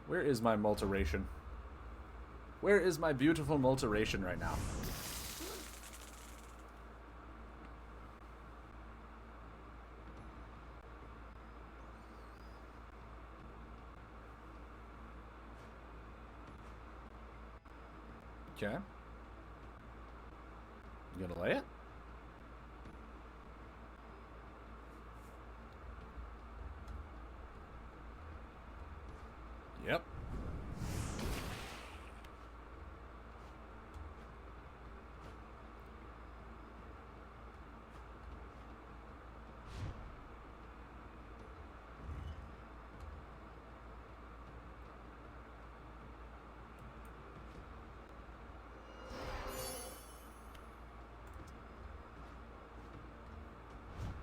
Where is my Multiration? Where is my beautiful Multiration right now? Okay. You gonna lay it? Yep.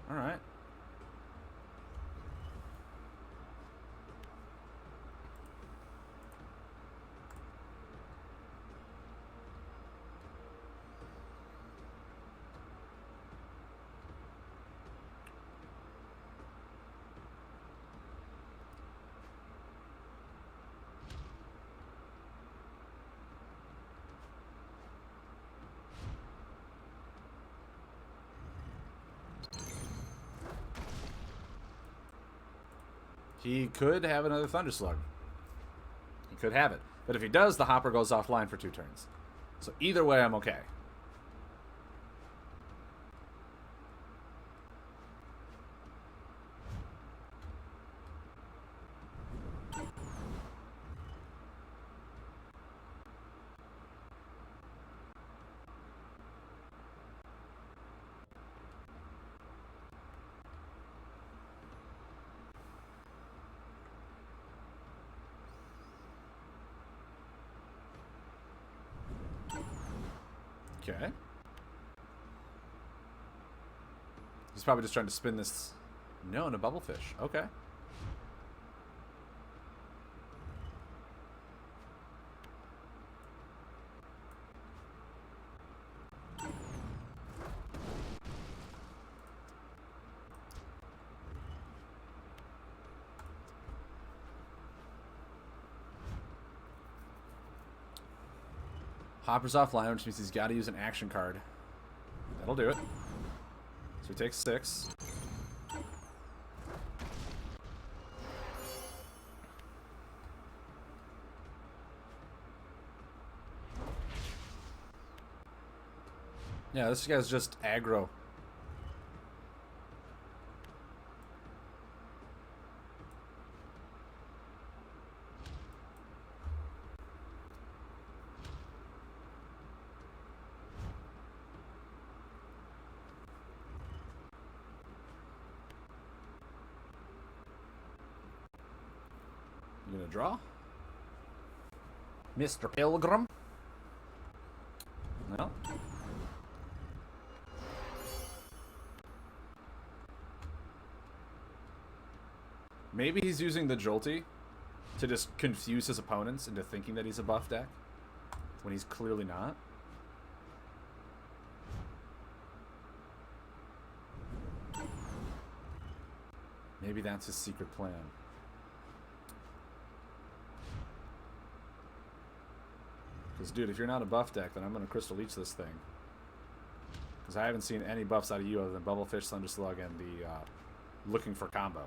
All right. He could have another Thunderslug. He could have it. But if he does, the Hopper goes offline for 2 turns. So either way, I'm okay. Okay. He's probably just trying to spin this. No, a Bubblefish. Okay. Hopper's offline, which means he's got to use an action card. That'll do it. So he takes 6. Yeah, this guy's just aggro. You gonna draw? Mr. Pilgrim? No. Maybe he's using the Jolty to just confuse his opponents into thinking that he's a buff deck when he's clearly not. Maybe that's his secret plan. Because, dude, if you're not a buff deck, then I'm going to Crystal Leech this thing. Because I haven't seen any buffs out of you other than Bubblefish, Thunderslug, and the looking for combo.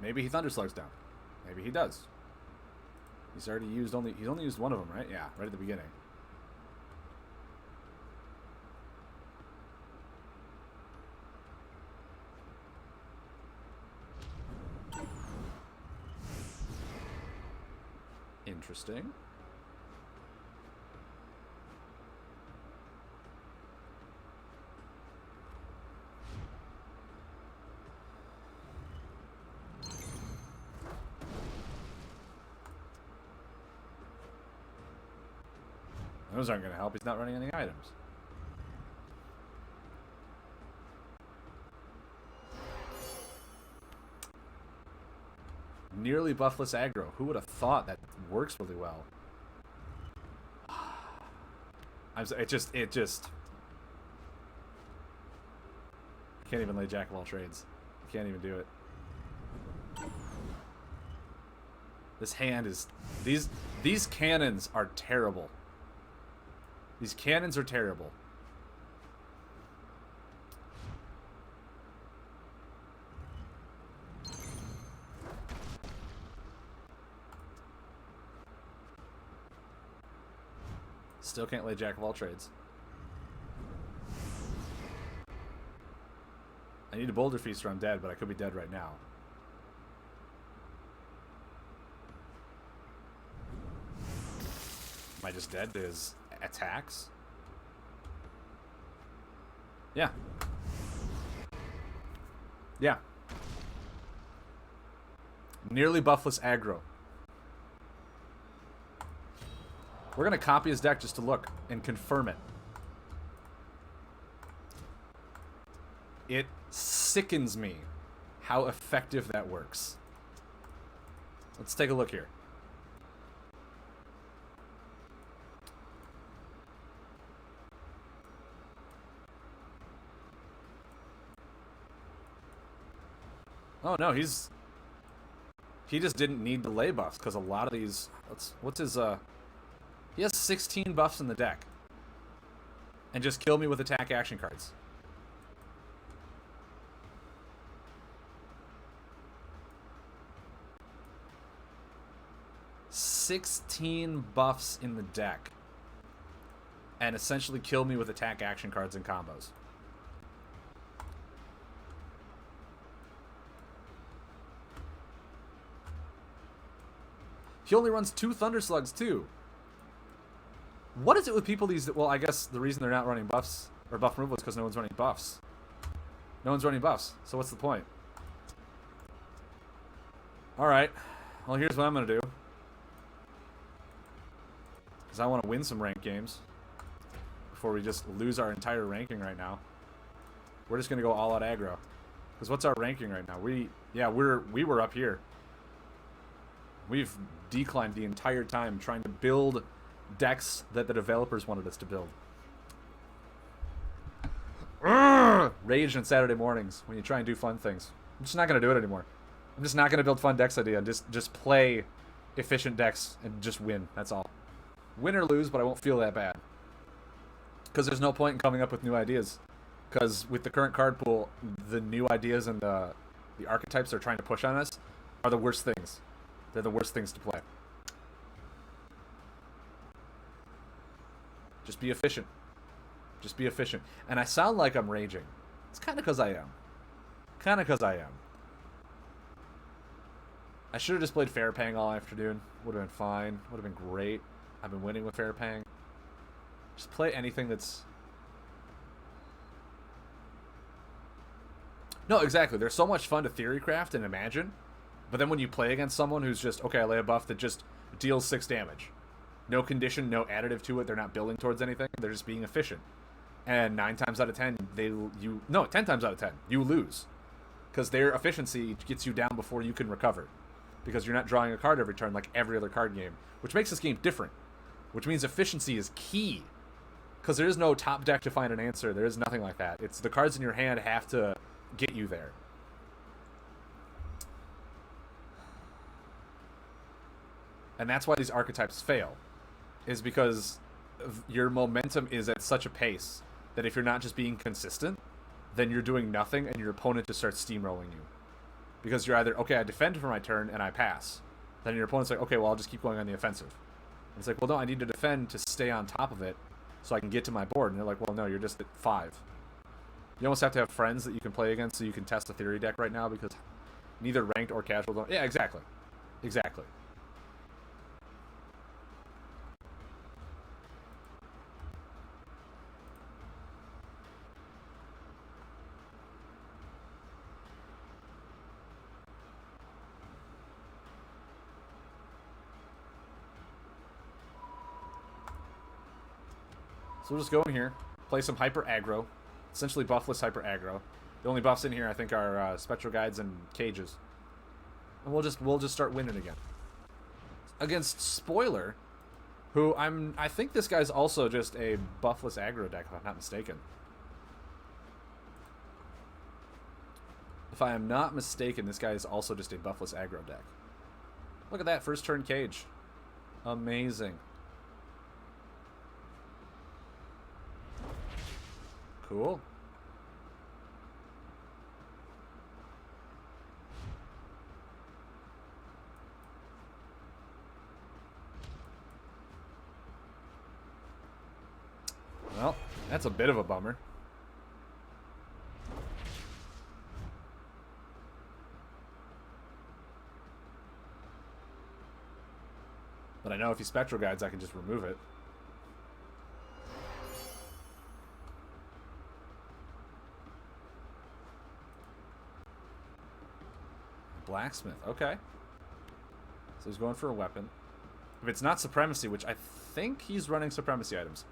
Maybe he Thunderslugs down. Maybe he does. He's only used one of them, right? Yeah, right at the beginning. Interesting. Those aren't going to help. He's not running any items. Nearly buffless aggro. Who would have thought that works really well? It just. I can't even lay jack of all trades. I can't even do it. This hand is. These cannons are terrible. These cannons are terrible. Still can't lay jack of all trades. I need a Boulder Feast or I'm dead, but I could be dead right now. Am I just dead to his attacks? Yeah. Yeah. Nearly buffless aggro. We're going to copy his deck just to look and confirm it. It sickens me how effective that works. Let's take a look here. Oh no, he just didn't need the lay buffs because a lot of these. What's his He has 16 buffs in the deck. And just kill me with attack action cards. "16 buffs in the deck. And essentially kill me with attack action cards and combos. He only runs 2 Thunder Slugs, too. What is it with people these... Well, I guess the reason they're not running buffs or buff removal is because no one's running buffs. No one's running buffs, so what's the point? Alright. Well, here's what I'm going to do. Because I want to win some ranked games. Before we just lose our entire ranking right now. We're just going to go all out aggro. Because what's our ranking right now? We were up here. We've declined the entire time trying to build decks that the developers wanted us to build. Rage on Saturday mornings when you try and do fun things. I'm just not going to do it anymore. I'm just not going to build fun decks idea and just play efficient decks and just win. That's all. Win or lose, but I won't feel that bad. Because there's no point in coming up with new ideas. Because with the current card pool, the new ideas and the archetypes they're trying to push on us are the worst things. They're the worst things to play. Just be efficient. Just be efficient. And I sound like I'm raging. It's kind of because I am. Kind of because I am. I should have just played Fair Pang all afternoon. Would have been fine. Would have been great. I've been winning with Fair Pang. Just play anything that's... No, exactly. There's so much fun to theory craft and imagine. But then when you play against someone who's just, okay, I lay a buff that just deals 6 damage. No condition, no additive to it. They're not building towards anything. They're just being efficient. And 9 times out of 10, 10 times out of 10, you lose. Because their efficiency gets you down before you can recover. Because you're not drawing a card every turn like every other card game. Which makes this game different. Which means efficiency is key. Because there is no top deck to find an answer. There is nothing like that. It's the cards in your hand have to get you there. And that's why these archetypes fail. Is because your momentum is at such a pace that if you're not just being consistent, then you're doing nothing and your opponent just starts steamrolling you. Because you're either, okay, I defend for my turn and I pass. Then your opponent's like, okay, well, I'll just keep going on the offensive. And it's like, well, no, I need to defend to stay on top of it so I can get to my board. And they're like, well, no, you're just at 5. You almost have to have friends that you can play against so you can test the theory deck right now because neither ranked or casual don't... Yeah, exactly. Exactly. So we'll just go in here, play some hyper aggro, essentially buffless hyper aggro. The only buffs in here I think are spectral guides and cages. And we'll just start winning again. Against Spoiler, who I think this guy's also just a buffless aggro deck, if I'm not mistaken. If I am not mistaken, this guy is also just a buffless aggro deck. Look at that, first turn cage. Amazing. Cool. Well, that's a bit of a bummer. But I know if he Spectral Guides, I can just remove it. Blacksmith, okay. So he's going for a weapon. If it's not Supremacy, which I think he's running Supremacy items.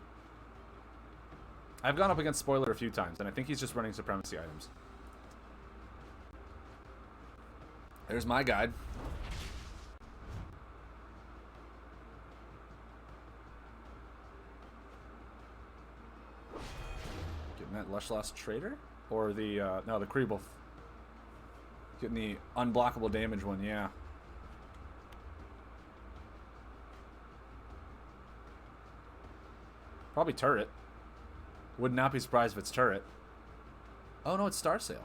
I've gone up against Spoiler a few times, and I think he's just running Supremacy items. There's my guide. Getting that Lush Lost Trader? Or the, no, the Kreebel. Getting the unblockable damage one, yeah. Probably Turret. Would not be surprised if it's Turret. Oh no, it's Star Sail.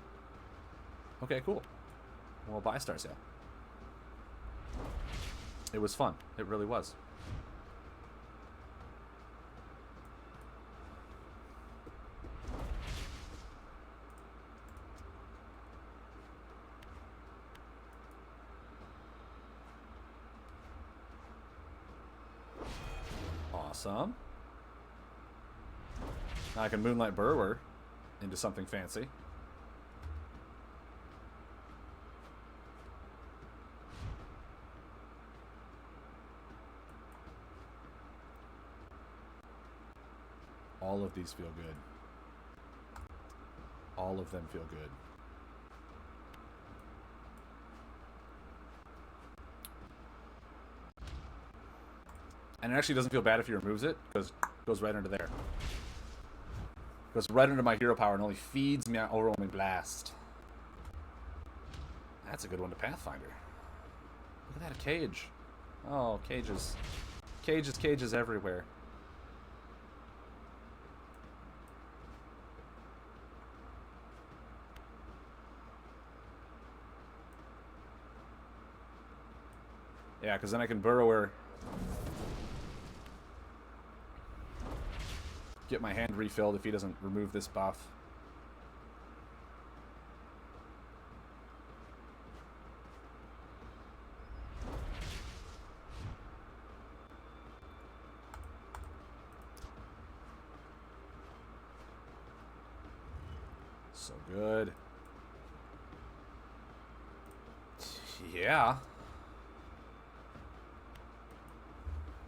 Okay, cool. We'll buy Star Sail. It was fun. It really was. Awesome. Now I can Moonlight Burrower into something fancy. All of these feel good. All of them feel good. And it actually doesn't feel bad if he removes it, because it goes right under there. Goes right under my hero power and only feeds me on Overwhelming Blast. That's a good one to Pathfinder. Look at that, a cage. Oh, cages. Cages, cages everywhere. Yeah, because then I can Burrower. Get my hand refilled if he doesn't remove this buff. So good. Yeah.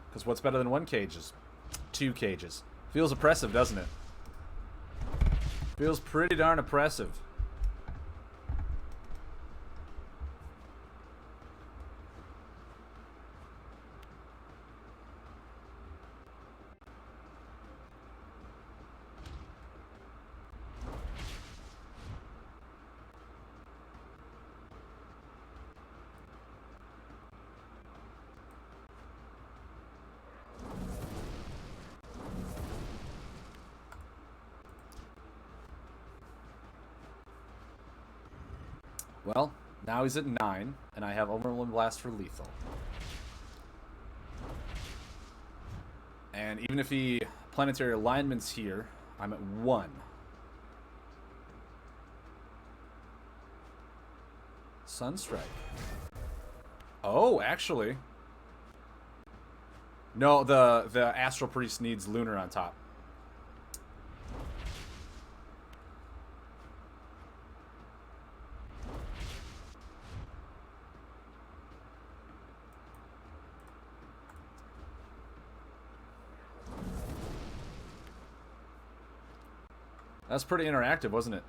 Because what's better than one cage is 2 cages. Feels oppressive, doesn't it? Feels pretty darn oppressive. Well, now he's at 9, and I have Overwhelming Blast for lethal. And even if he planetary alignments here, I'm at 1. Sunstrike. Oh, actually. No, the Astral Priest needs Lunar on top. That's pretty interactive, wasn't it?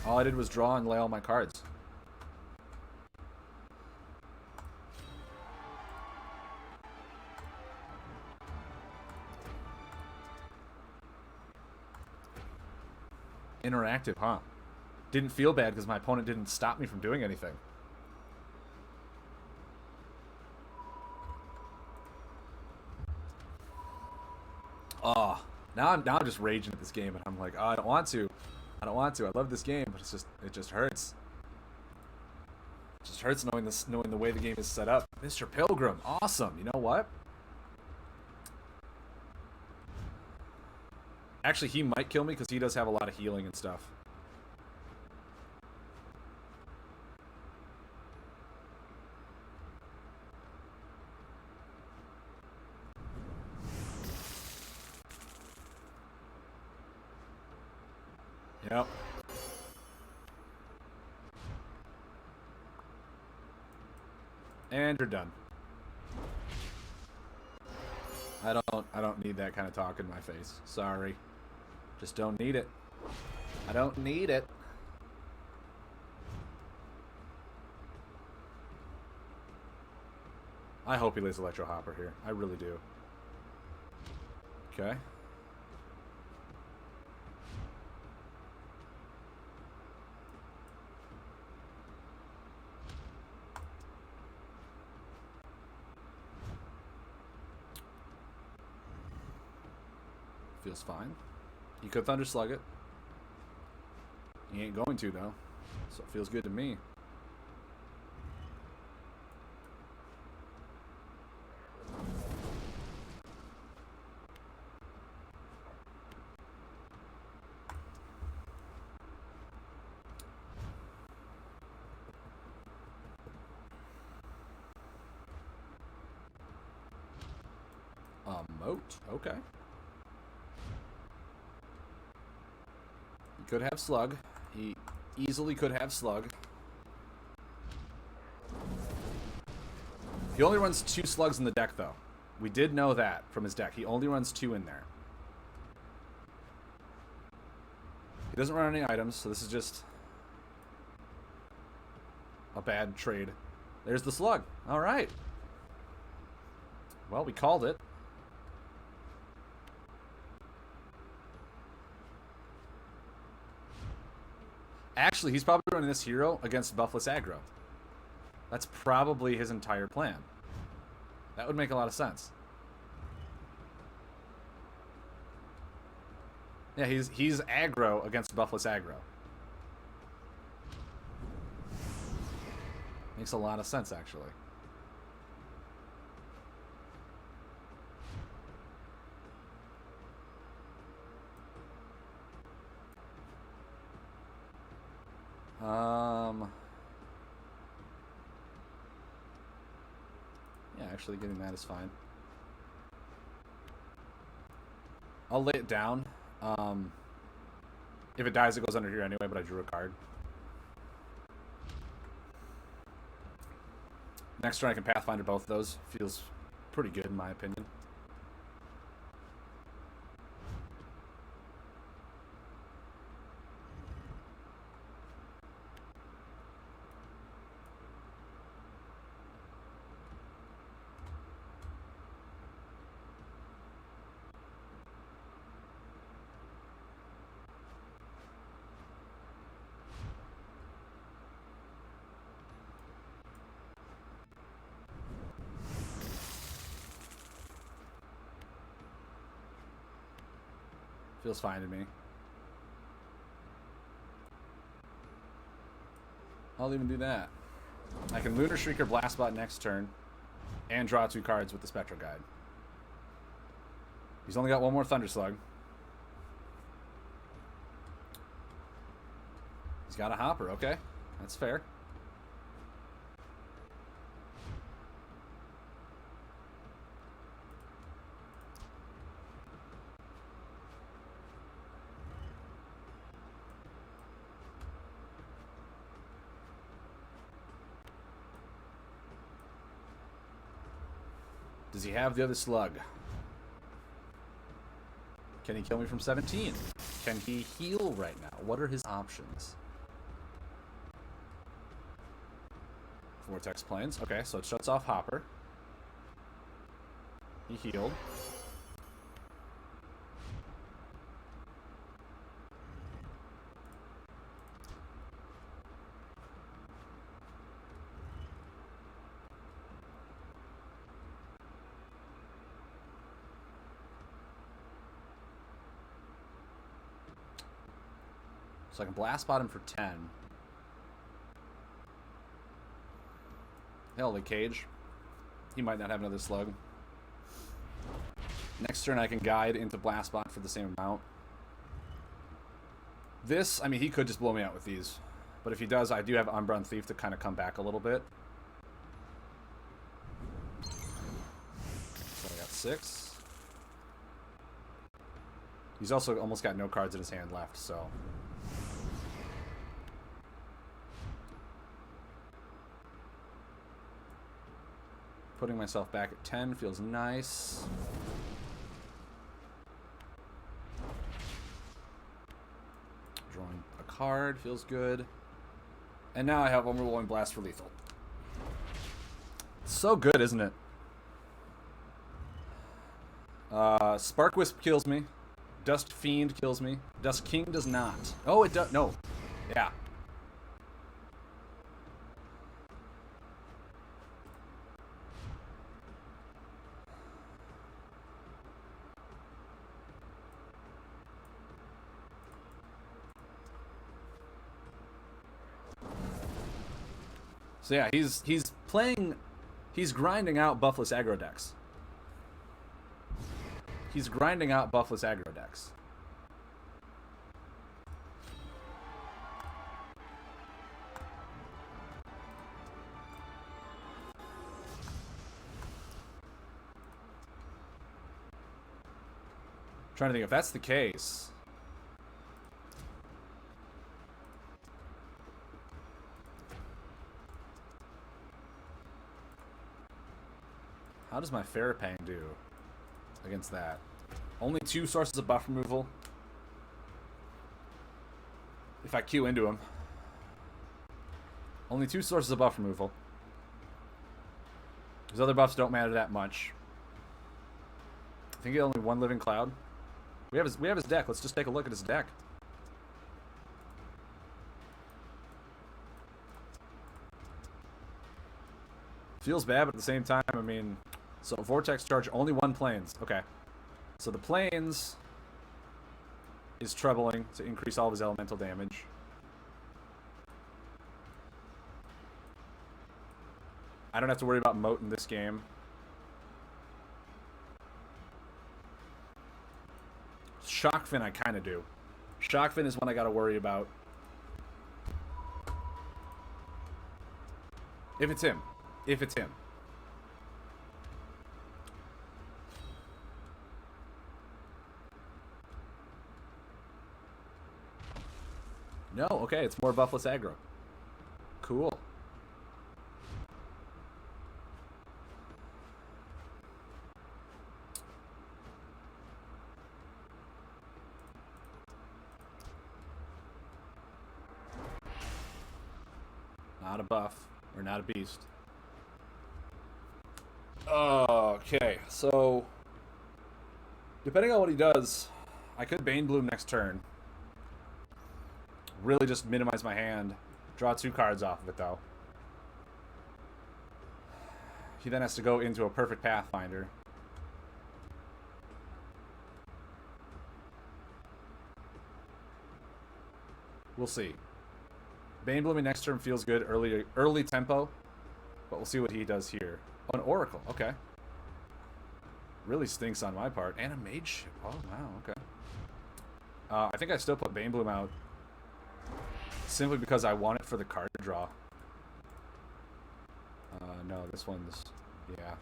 All I did was draw and lay all my cards. Interactive, huh? Didn't feel bad because my opponent didn't stop me from doing anything. Oh, now I'm just raging at this game, and I'm like, oh, I don't want to. I don't want to. I love this game, but it just hurts. It just hurts knowing the way the game is set up. Mr. Pilgrim, awesome. You know what? Actually, he might kill me because he does have a lot of healing and stuff. Yep. And you're done. I don't need that kind of talk in my face. Sorry. Just don't need it. I don't need it. I hope he lays Electro Hopper here. I really do. Okay. Feels fine. He could Thunder Slug it. He ain't going to, though. So it feels good to me. Moat. Okay. He could have Slug. He easily could have Slug. He only runs 2 Slugs in the deck, though. We did know that from his deck. He only runs 2 in there. He doesn't run any items, so this is just a bad trade. There's the Slug. All right. Well, we called it. Actually, he's probably running this hero against buffless aggro. That's probably his entire plan. That would make a lot of sense. Yeah, he's aggro against buffless aggro. Makes a lot of sense, actually. Yeah, actually getting that is fine. I'll lay it down. If it dies, it goes under here anyway, but I drew a card. Next turn I can Pathfinder both of those. Feels pretty good in my opinion. Feels fine to me. I'll even do that. I can Lunar Shrieker Blastbot next turn and draw 2 cards with the Spectral Guide. He's only got 1 more Thunder Slug. He's got a Hopper, okay. That's fair. Does he have the other Slug? Can he kill me from 17? Can he heal right now? What are his options? Vortex Plains. Okay, so it shuts off Hopper. He healed. So I can blast bot him for 10. Hell, the cage. He might not have another slug. Next turn I can guide into blast bot for the same amount. This, I mean, he could just blow me out with these. But if he does, I do have Umbra and Thief to kind of come back a little bit. So I got 6. He's also almost got no cards in his hand left, so... Putting myself back at 10 feels nice. Drawing a card feels good. And now I have Overwhelming Blast for lethal. So good, isn't it? Spark Wisp kills me. Dust Fiend kills me. Dust King does not. Oh, it does. No. Yeah. So yeah, he's grinding out buffless aggro decks. He's grinding out buffless aggro decks. Trying to think if that's the case. How does my Farapang do against that? Only 2 sources of buff removal. If I Q into him. Only 2 sources of buff removal. His other buffs don't matter that much. I think he had only 1 Living Cloud. We have his deck. Let's just take a look at his deck. Feels bad, but at the same time, I mean... So, Vortex Charge, only 1 Plains. Okay. So, the Plains is trebling to increase all of his elemental damage. I don't have to worry about Moat in this game. Shockfin I kind of do. Shockfin is one I got to worry about. If it's him. If it's him. No, okay, it's more buffless aggro. Cool. Not a buff, or not a beast. Okay, so depending on what he does, I could Bane Bloom next turn. Really just minimize my hand. Draw 2 cards off of it, though. He then has to go into a Perfect Pathfinder. We'll see. Bane Blooming next turn feels good. Early tempo. But we'll see what he does here. Oh, an Oracle. Okay. Really stinks on my part. And a Mage. Oh, wow. Okay. I think I still put Bane Bloom out. Simply because I want it for the card draw. No, this one's... Yeah.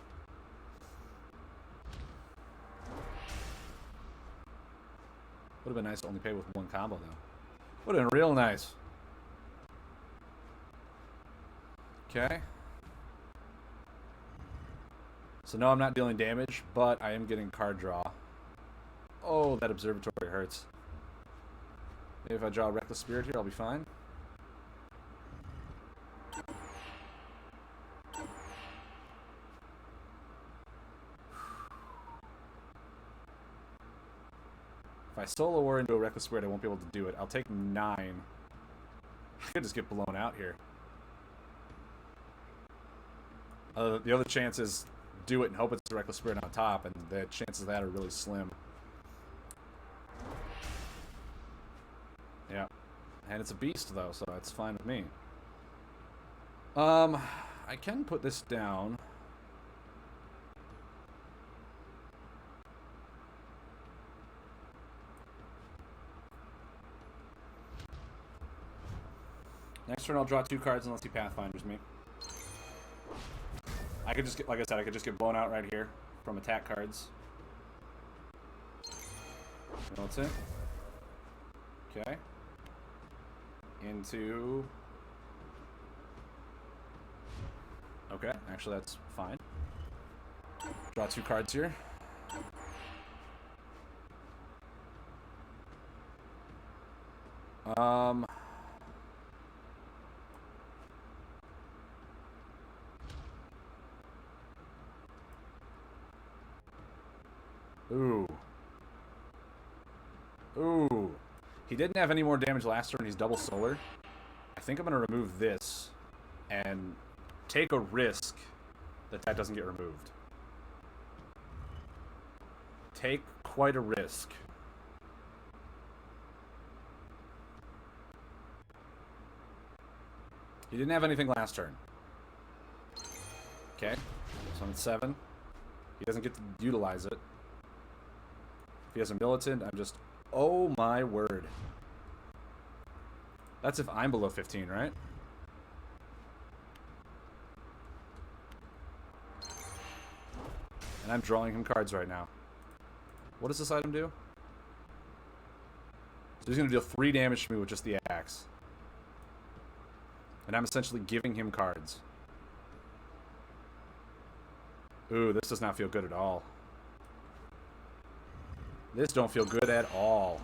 Would have been nice to only pay with 1 combo, though. Would have been real nice. Okay. So no, I'm not dealing damage, but I am getting card draw. Oh, that Observatory hurts. Maybe if I draw a Reckless Spirit here, I'll be fine. If I Solo War into a Reckless Spirit, I won't be able to do it. I'll take 9. I could just get blown out here. The other chance is do it and hope it's a Reckless Spirit on top, and the chances of that are really slim. Yeah. And it's a beast, though, so that's fine with me. I can put this down. Next turn, I'll draw 2 cards unless he Pathfinders me. I could just get, like I said, I could just get blown out right here from attack cards. That's it. Okay. Into... Okay, actually that's fine. Draw 2 cards here. Ooh. Ooh. He didn't have any more damage last turn. He's double solar. I think I'm going to remove this and take a risk that that doesn't get removed. Take quite a risk. He didn't have anything last turn. Okay. So I'm at 7. He doesn't get to utilize it. If he has a militant, I'm just... Oh my word. That's if I'm below 15, right? And I'm drawing him cards right now. What does this item do? So he's going to deal 3 damage to me with just the axe. And I'm essentially giving him cards. Ooh, this does not feel good at all. This don't feel good at all.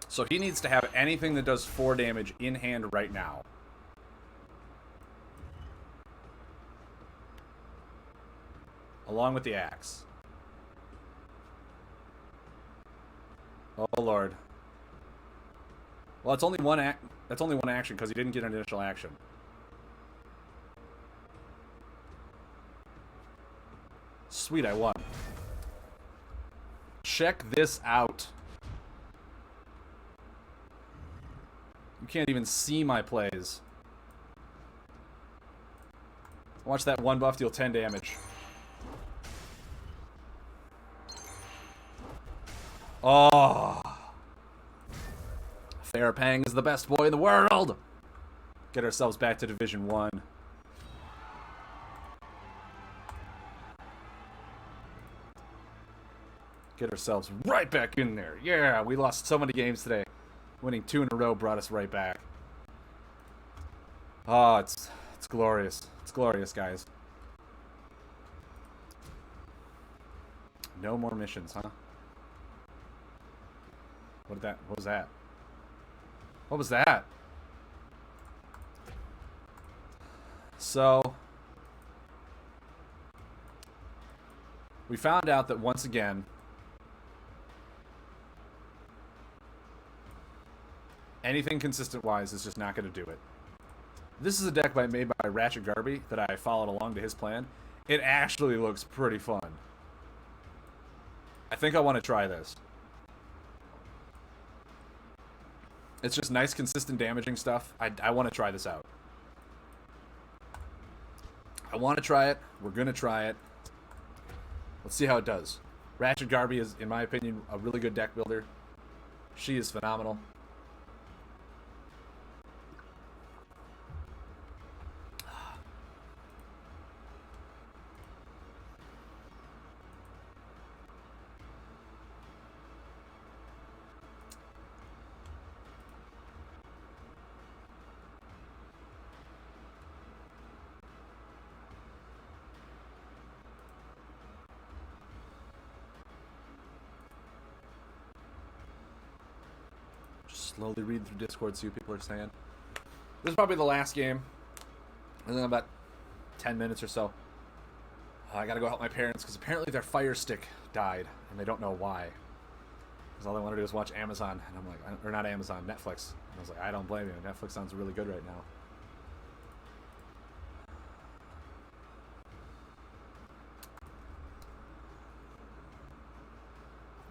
So he needs to have anything that does 4 damage in hand right now. Along with the axe. Oh Lord. Well, it's only one that's only one action because he didn't get an initial action. Sweet, I won. Check this out. You can't even see my plays. Watch that 1 buff deal 10 damage. Oh. Farapang is the best boy in the world. Get ourselves back to Division 1. Get ourselves right back in there. Yeah, we lost so many games today. Winning 2 in a row brought us right back. Oh, it's glorious. It's glorious, guys. No more missions, huh? What was that? What was that? So we found out that once again anything consistent wise is just not going to do it. This is a deck made by Ratchet Garby that I followed along to his plan. It actually looks pretty fun. I think I want to try this. It's just nice, consistent damaging stuff. I want to try this out. I want to try it. We're going to try it. Let's see how it does. Ratchet Garby is, in my opinion, a really good deck builder. She is phenomenal. slowly reading through Discord, see what people are saying. This is probably the last game. And then about 10 minutes or so. I gotta go help my parents because apparently their Fire Stick died and they don't know why. Because all they want to do is watch Amazon. And I'm like, or not Amazon, Netflix. And I was like, I don't blame you. Netflix sounds really good right now.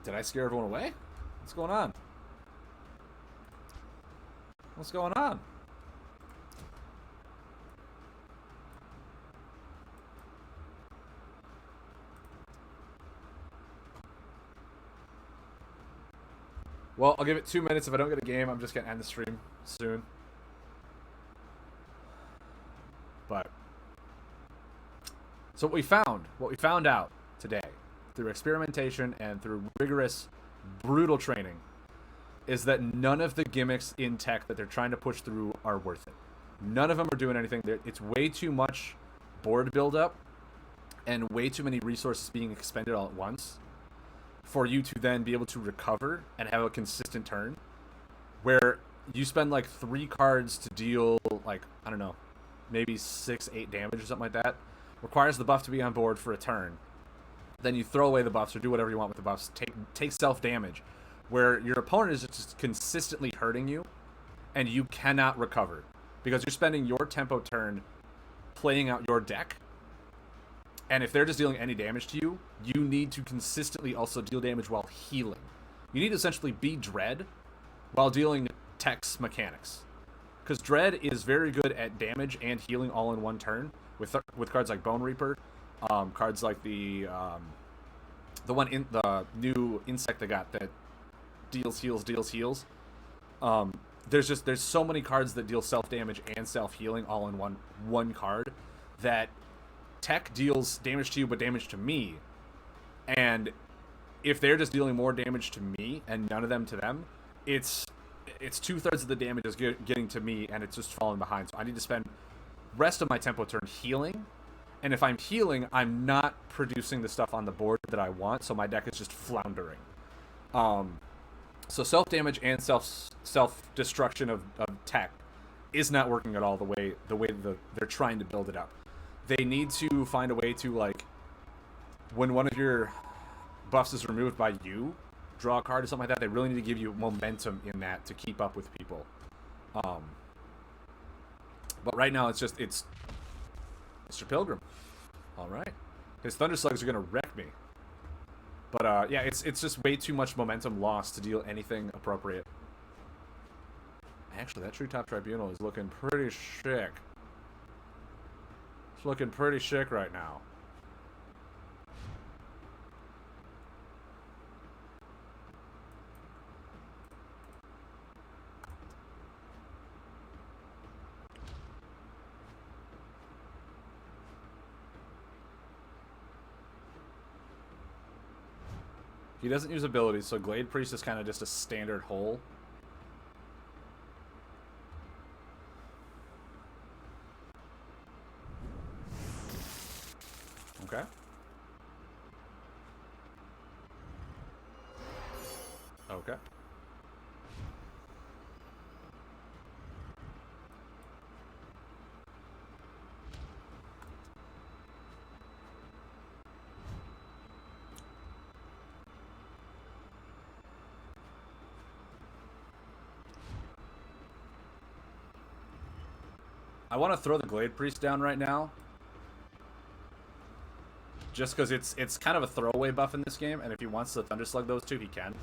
Did I scare everyone away? What's going on? What's going on? Well, I'll give it 2 minutes. If I don't get a game, I'm just going to end the stream soon. But, so what we found out today, through experimentation and through rigorous, brutal training, is that none of the gimmicks in tech that they're trying to push through are worth it. None of them are doing anything. It's way too much board buildup and way too many resources being expended all at once for you to then be able to recover and have a consistent turn, where you spend like 3 cards to deal like, I don't know, maybe 6-8 damage or something like that. Requires the buff to be on board for a turn. Then you throw away the buffs or do whatever you want with the buffs. Take self damage, where your opponent is just consistently hurting you, and you cannot recover because you're spending your tempo turn playing out your deck. And if they're just dealing any damage to you, you need to consistently also deal damage while healing. You need to essentially be Dread while dealing Tech's mechanics. Because Dread is very good at damage and healing all in one turn with cards like Bone Reaper, cards like the new insect they got that deals heals. There's so many cards that deal self damage and self healing all in one card that Tech deals damage to you but damage to me, and if they're just dealing more damage to me and none of them to them, it's 2/3 of the damage is getting to me and it's just falling behind. So I need to spend rest of my tempo turn healing, and if I'm healing, I'm not producing the stuff on the board that I want, so my deck is just floundering. So self damage and self destruction of Tech is not working at all the way they're trying to build it up. They need to find a way to, like, when one of your buffs is removed by you, draw a card or something like that. They really need to give you momentum in that to keep up with people. But right now it's Mr. Pilgrim. All right, his Thunder Slugs are gonna wreck me. But yeah, it's just way too much momentum lost to deal anything appropriate. Actually, that Treetop Tribunal is looking pretty sick. It's looking pretty sick right now. He doesn't use abilities, so Glade Priest is kind of just a standard hole. Okay. Okay. I want to throw the Glade Priest down right now, just because it's kind of a throwaway buff in this game, and if he wants to Thunderslug those two, he can.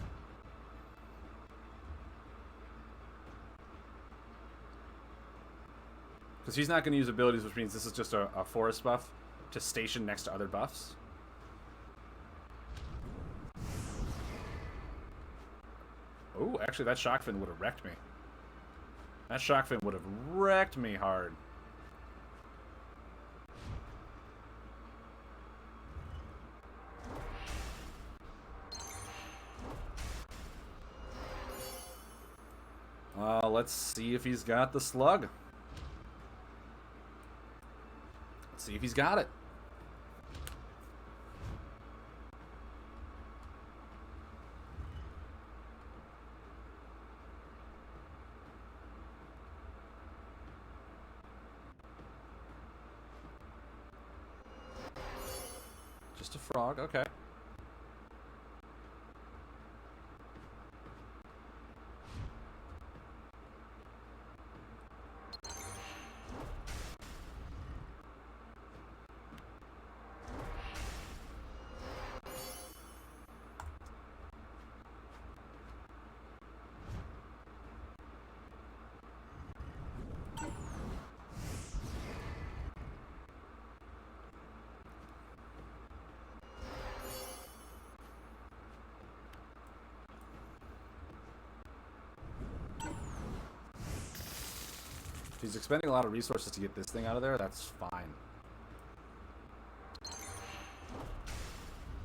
Because he's not going to use abilities, which means this is just a forest buff to station next to other buffs. Oh, actually, that Shockfin would have wrecked me. That Shockfin would have wrecked me hard. Let's see if he's got the slug. Let's see if he's got it. Just a frog, okay. If he's expending a lot of resources to get this thing out of there, that's fine.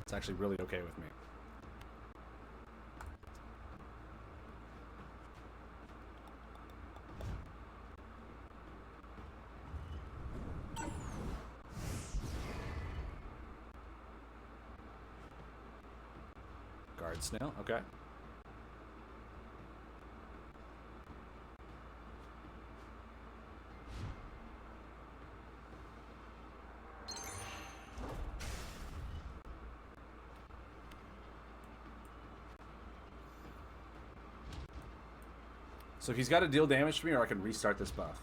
It's actually really okay with me. Guard snail, okay. So he's got to deal damage to me, or I can restart this buff.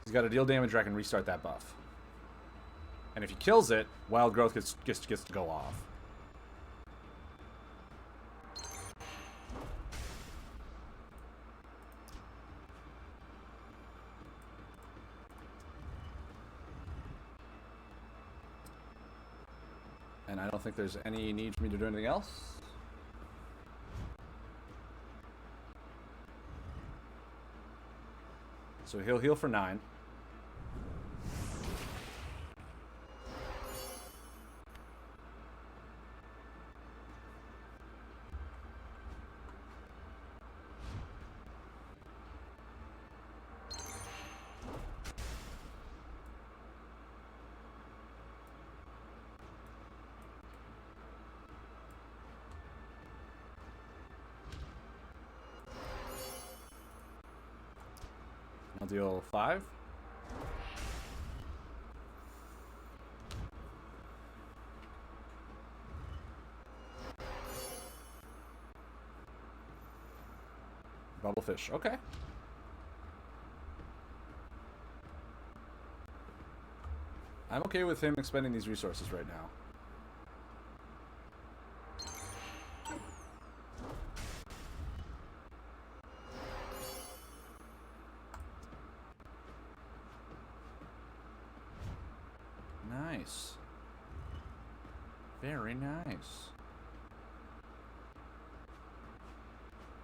He's got to deal damage, or I can restart that buff. And if he kills it, Wild Growth gets to go off. And I don't think there's any need for me to do anything else. So he'll heal for 9. I'll deal 5. Bubblefish, okay. I'm okay with him expending these resources right now. Nice. Very nice.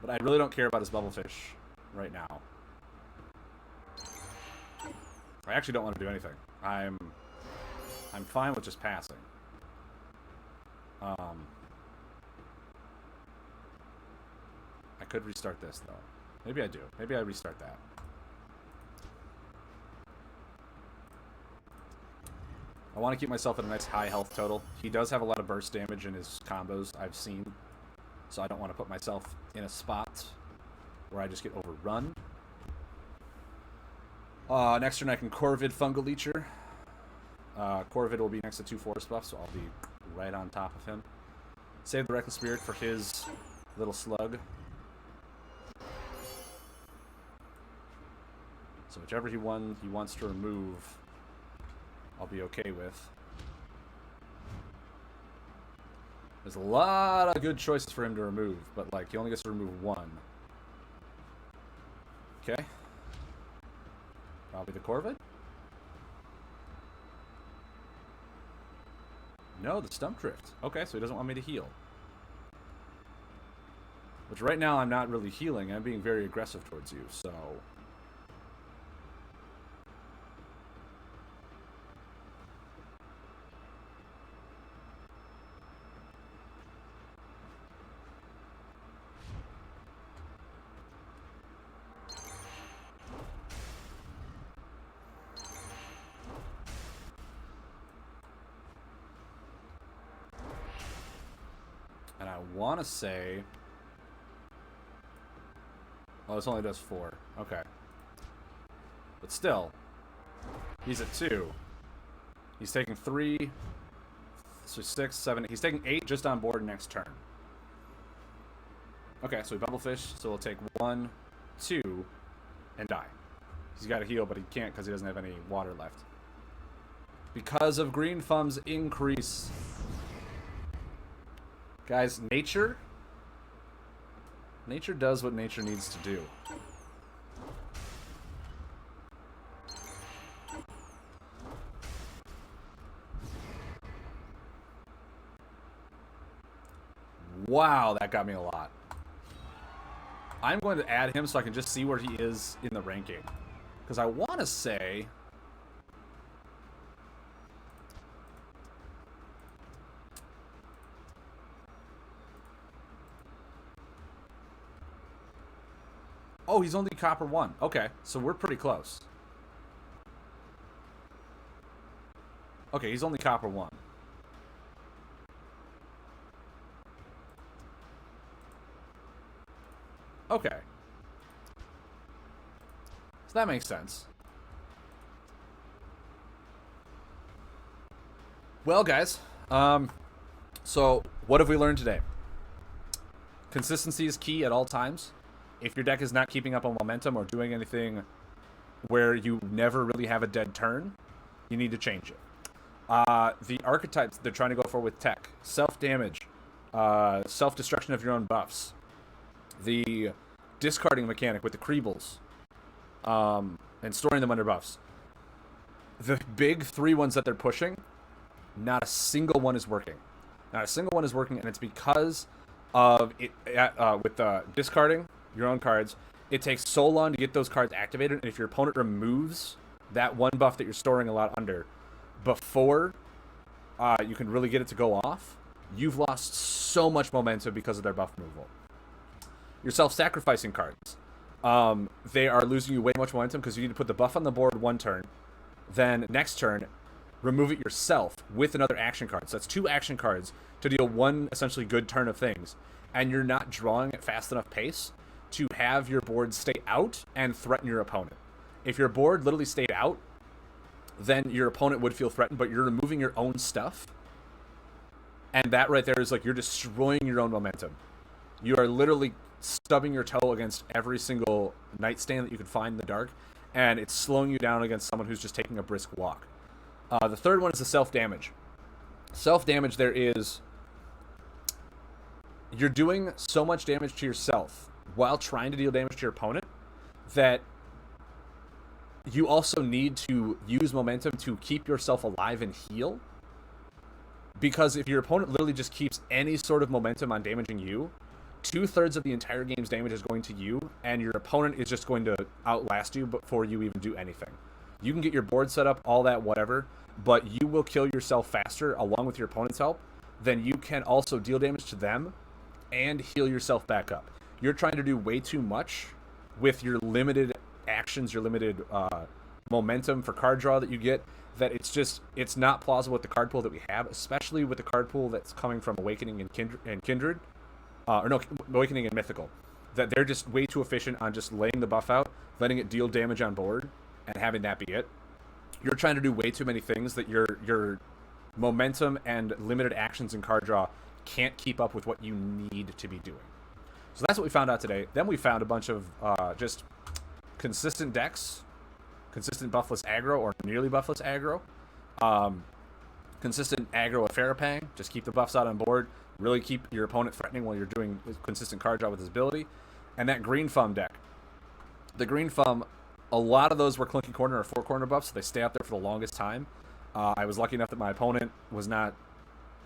But I really don't care about his bubblefish right now. I actually don't want to do anything. I'm fine with just passing. I could restart this though. Maybe I do. Maybe I restart that. I want to keep myself at a nice high health total. He does have a lot of burst damage in his combos, I've seen. So I don't want to put myself in a spot where I just get overrun. Next turn I can Corvid Fungal Leecher. Corvid will be next to 2 forest buffs, so I'll be right on top of him. Save the Reckless Spirit for his little slug. So whichever he wants to remove, I'll be okay with. There's a lot of good choices for him to remove, but like he only gets to remove 1. Okay. Probably the Corvid? No, the Stump Drift. Okay, so he doesn't want me to heal. Which right now I'm not really healing. I'm being very aggressive towards you, so... And I want to say... Oh, this only does 4. Okay. But still, He's at 2. He's taking 3. So 6, 7. He's taking 8 just on board next turn. Okay, so we bubble fish. So we'll take 1, 2, and die. He's got to heal, but he can't because he doesn't have any water left. Because of Green Thumb's increase. Guys, nature does what nature needs to do. Wow, that got me a lot. I'm going to add him so I can just see where he is in the ranking. Because I want to say... Oh, he's only copper 1. Okay, so we're pretty close. Okay, he's only copper 1. Okay. So that makes sense. Well, guys, so what have we learned today? Consistency is key at all times. If your deck is not keeping up on momentum or doing anything where you never really have a dead turn, you need to change it. The archetypes they're trying to go for with tech, self-damage, self-destruction of your own buffs, the discarding mechanic with the Creebles, and storing them under buffs. The big 3 ones that they're pushing, not a single one is working. Not a single one is working, and it's because of it with discarding your own cards. It takes so long to get those cards activated, and if your opponent removes that one buff that you're storing a lot under before you can really get it to go off, you've lost so much momentum because of their buff removal. Your self-sacrificing cards, they are losing you way much momentum because you need to put the buff on the board one turn, then next turn remove it yourself with another action card. So that's 2 action cards to deal 1 essentially good turn of things, and you're not drawing at fast enough pace to have your board stay out and threaten your opponent. If your board literally stayed out, then your opponent would feel threatened, but you're removing your own stuff, and that right there is like you're destroying your own momentum. You are literally stubbing your toe against every single nightstand that you could find in the dark, and it's slowing you down against someone who's just taking a brisk walk. The third one is the self-damage. Self-damage, there is... You're doing so much damage to yourself while trying to deal damage to your opponent that you also need to use momentum to keep yourself alive and heal. Because if your opponent literally just keeps any sort of momentum on damaging you, 2/3 of the entire game's damage is going to you, and your opponent is just going to outlast you before you even do anything. You can get your board set up, all that, whatever, but you will kill yourself faster along with your opponent's help than you can also deal damage to them and heal yourself back up. You're trying to do way too much with your limited actions, your limited momentum for card draw that you get, that it's not plausible with the card pool that we have, especially with the card pool that's coming from Awakening and Kindred. Awakening and Mythical. That they're just way too efficient on just laying the buff out, letting it deal damage on board, and having that be it. You're trying to do way too many things that your momentum and limited actions in card draw can't keep up with what you need to be doing. So that's what we found out today. Then we found a bunch of just consistent decks, consistent buffless aggro or nearly buffless aggro, consistent aggro of Farapang. Just keep the buffs out on board. Really keep your opponent threatening while you're doing consistent card draw with his ability. And that Green Thumb deck. The Green Thumb, a lot of those were Clunky Corner or 4-corner buffs, so they stay out there for the longest time. I was lucky enough that my opponent was not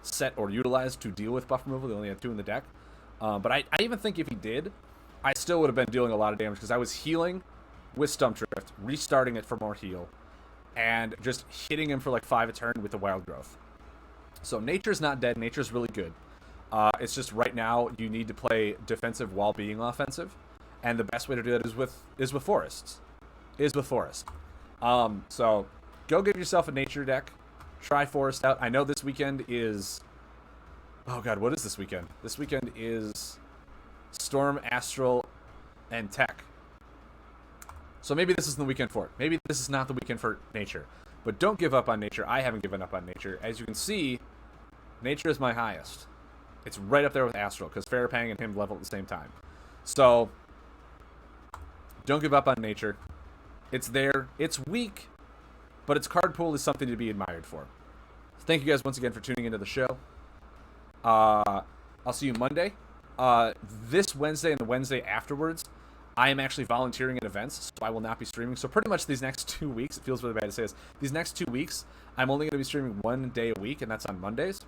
set or utilized to deal with buff removal. They only had 2 in the deck. But I even think if he did, I still would have been dealing a lot of damage because I was healing with Stump Drift, restarting it for more heal, and just hitting him for like 5 a turn with the Wild Growth. So Nature's not dead. Nature's really good. It's just right now you need to play defensive while being offensive, and the best way to do that is with forests. So go give yourself a nature deck. Try forest out. I know this weekend is... Oh god, what is this weekend? This weekend is Storm, Astral, and Tech. So maybe this isn't the weekend for it. Maybe this is not the weekend for nature. But don't give up on nature. I haven't given up on nature. As you can see, nature is my highest. It's right up there with Astral, because Farapang and him level at the same time. So, don't give up on nature. It's there. It's weak, but its card pool is something to be admired for. Thank you guys once again for tuning into the show. I'll see you Monday. This Wednesday and the Wednesday afterwards, I am actually volunteering at events, so I will not be streaming. So pretty much these next 2 weeks, it feels really bad to say this, these next 2 weeks, I'm only going to be streaming 1 day a week, and that's on Mondays.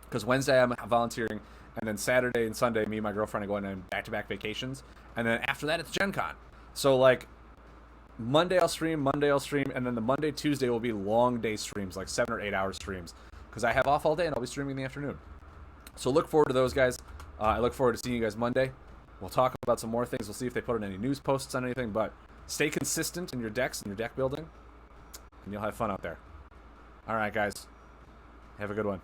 Because Wednesday I'm volunteering, and then Saturday and Sunday, me and my girlfriend are going on back-to-back vacations. And then after that, it's Gen Con. So, like, Monday I'll stream, and then the Monday, Tuesday will be long day streams, like 7 or 8 hour streams. Because I have off all day, and I'll be streaming in the afternoon. So look forward to those, guys. I look forward to seeing you guys Monday. We'll talk about some more things. We'll see if they put in any news posts on anything. But stay consistent in your decks and your deck building, and you'll have fun out there. All right, guys. Have a good one.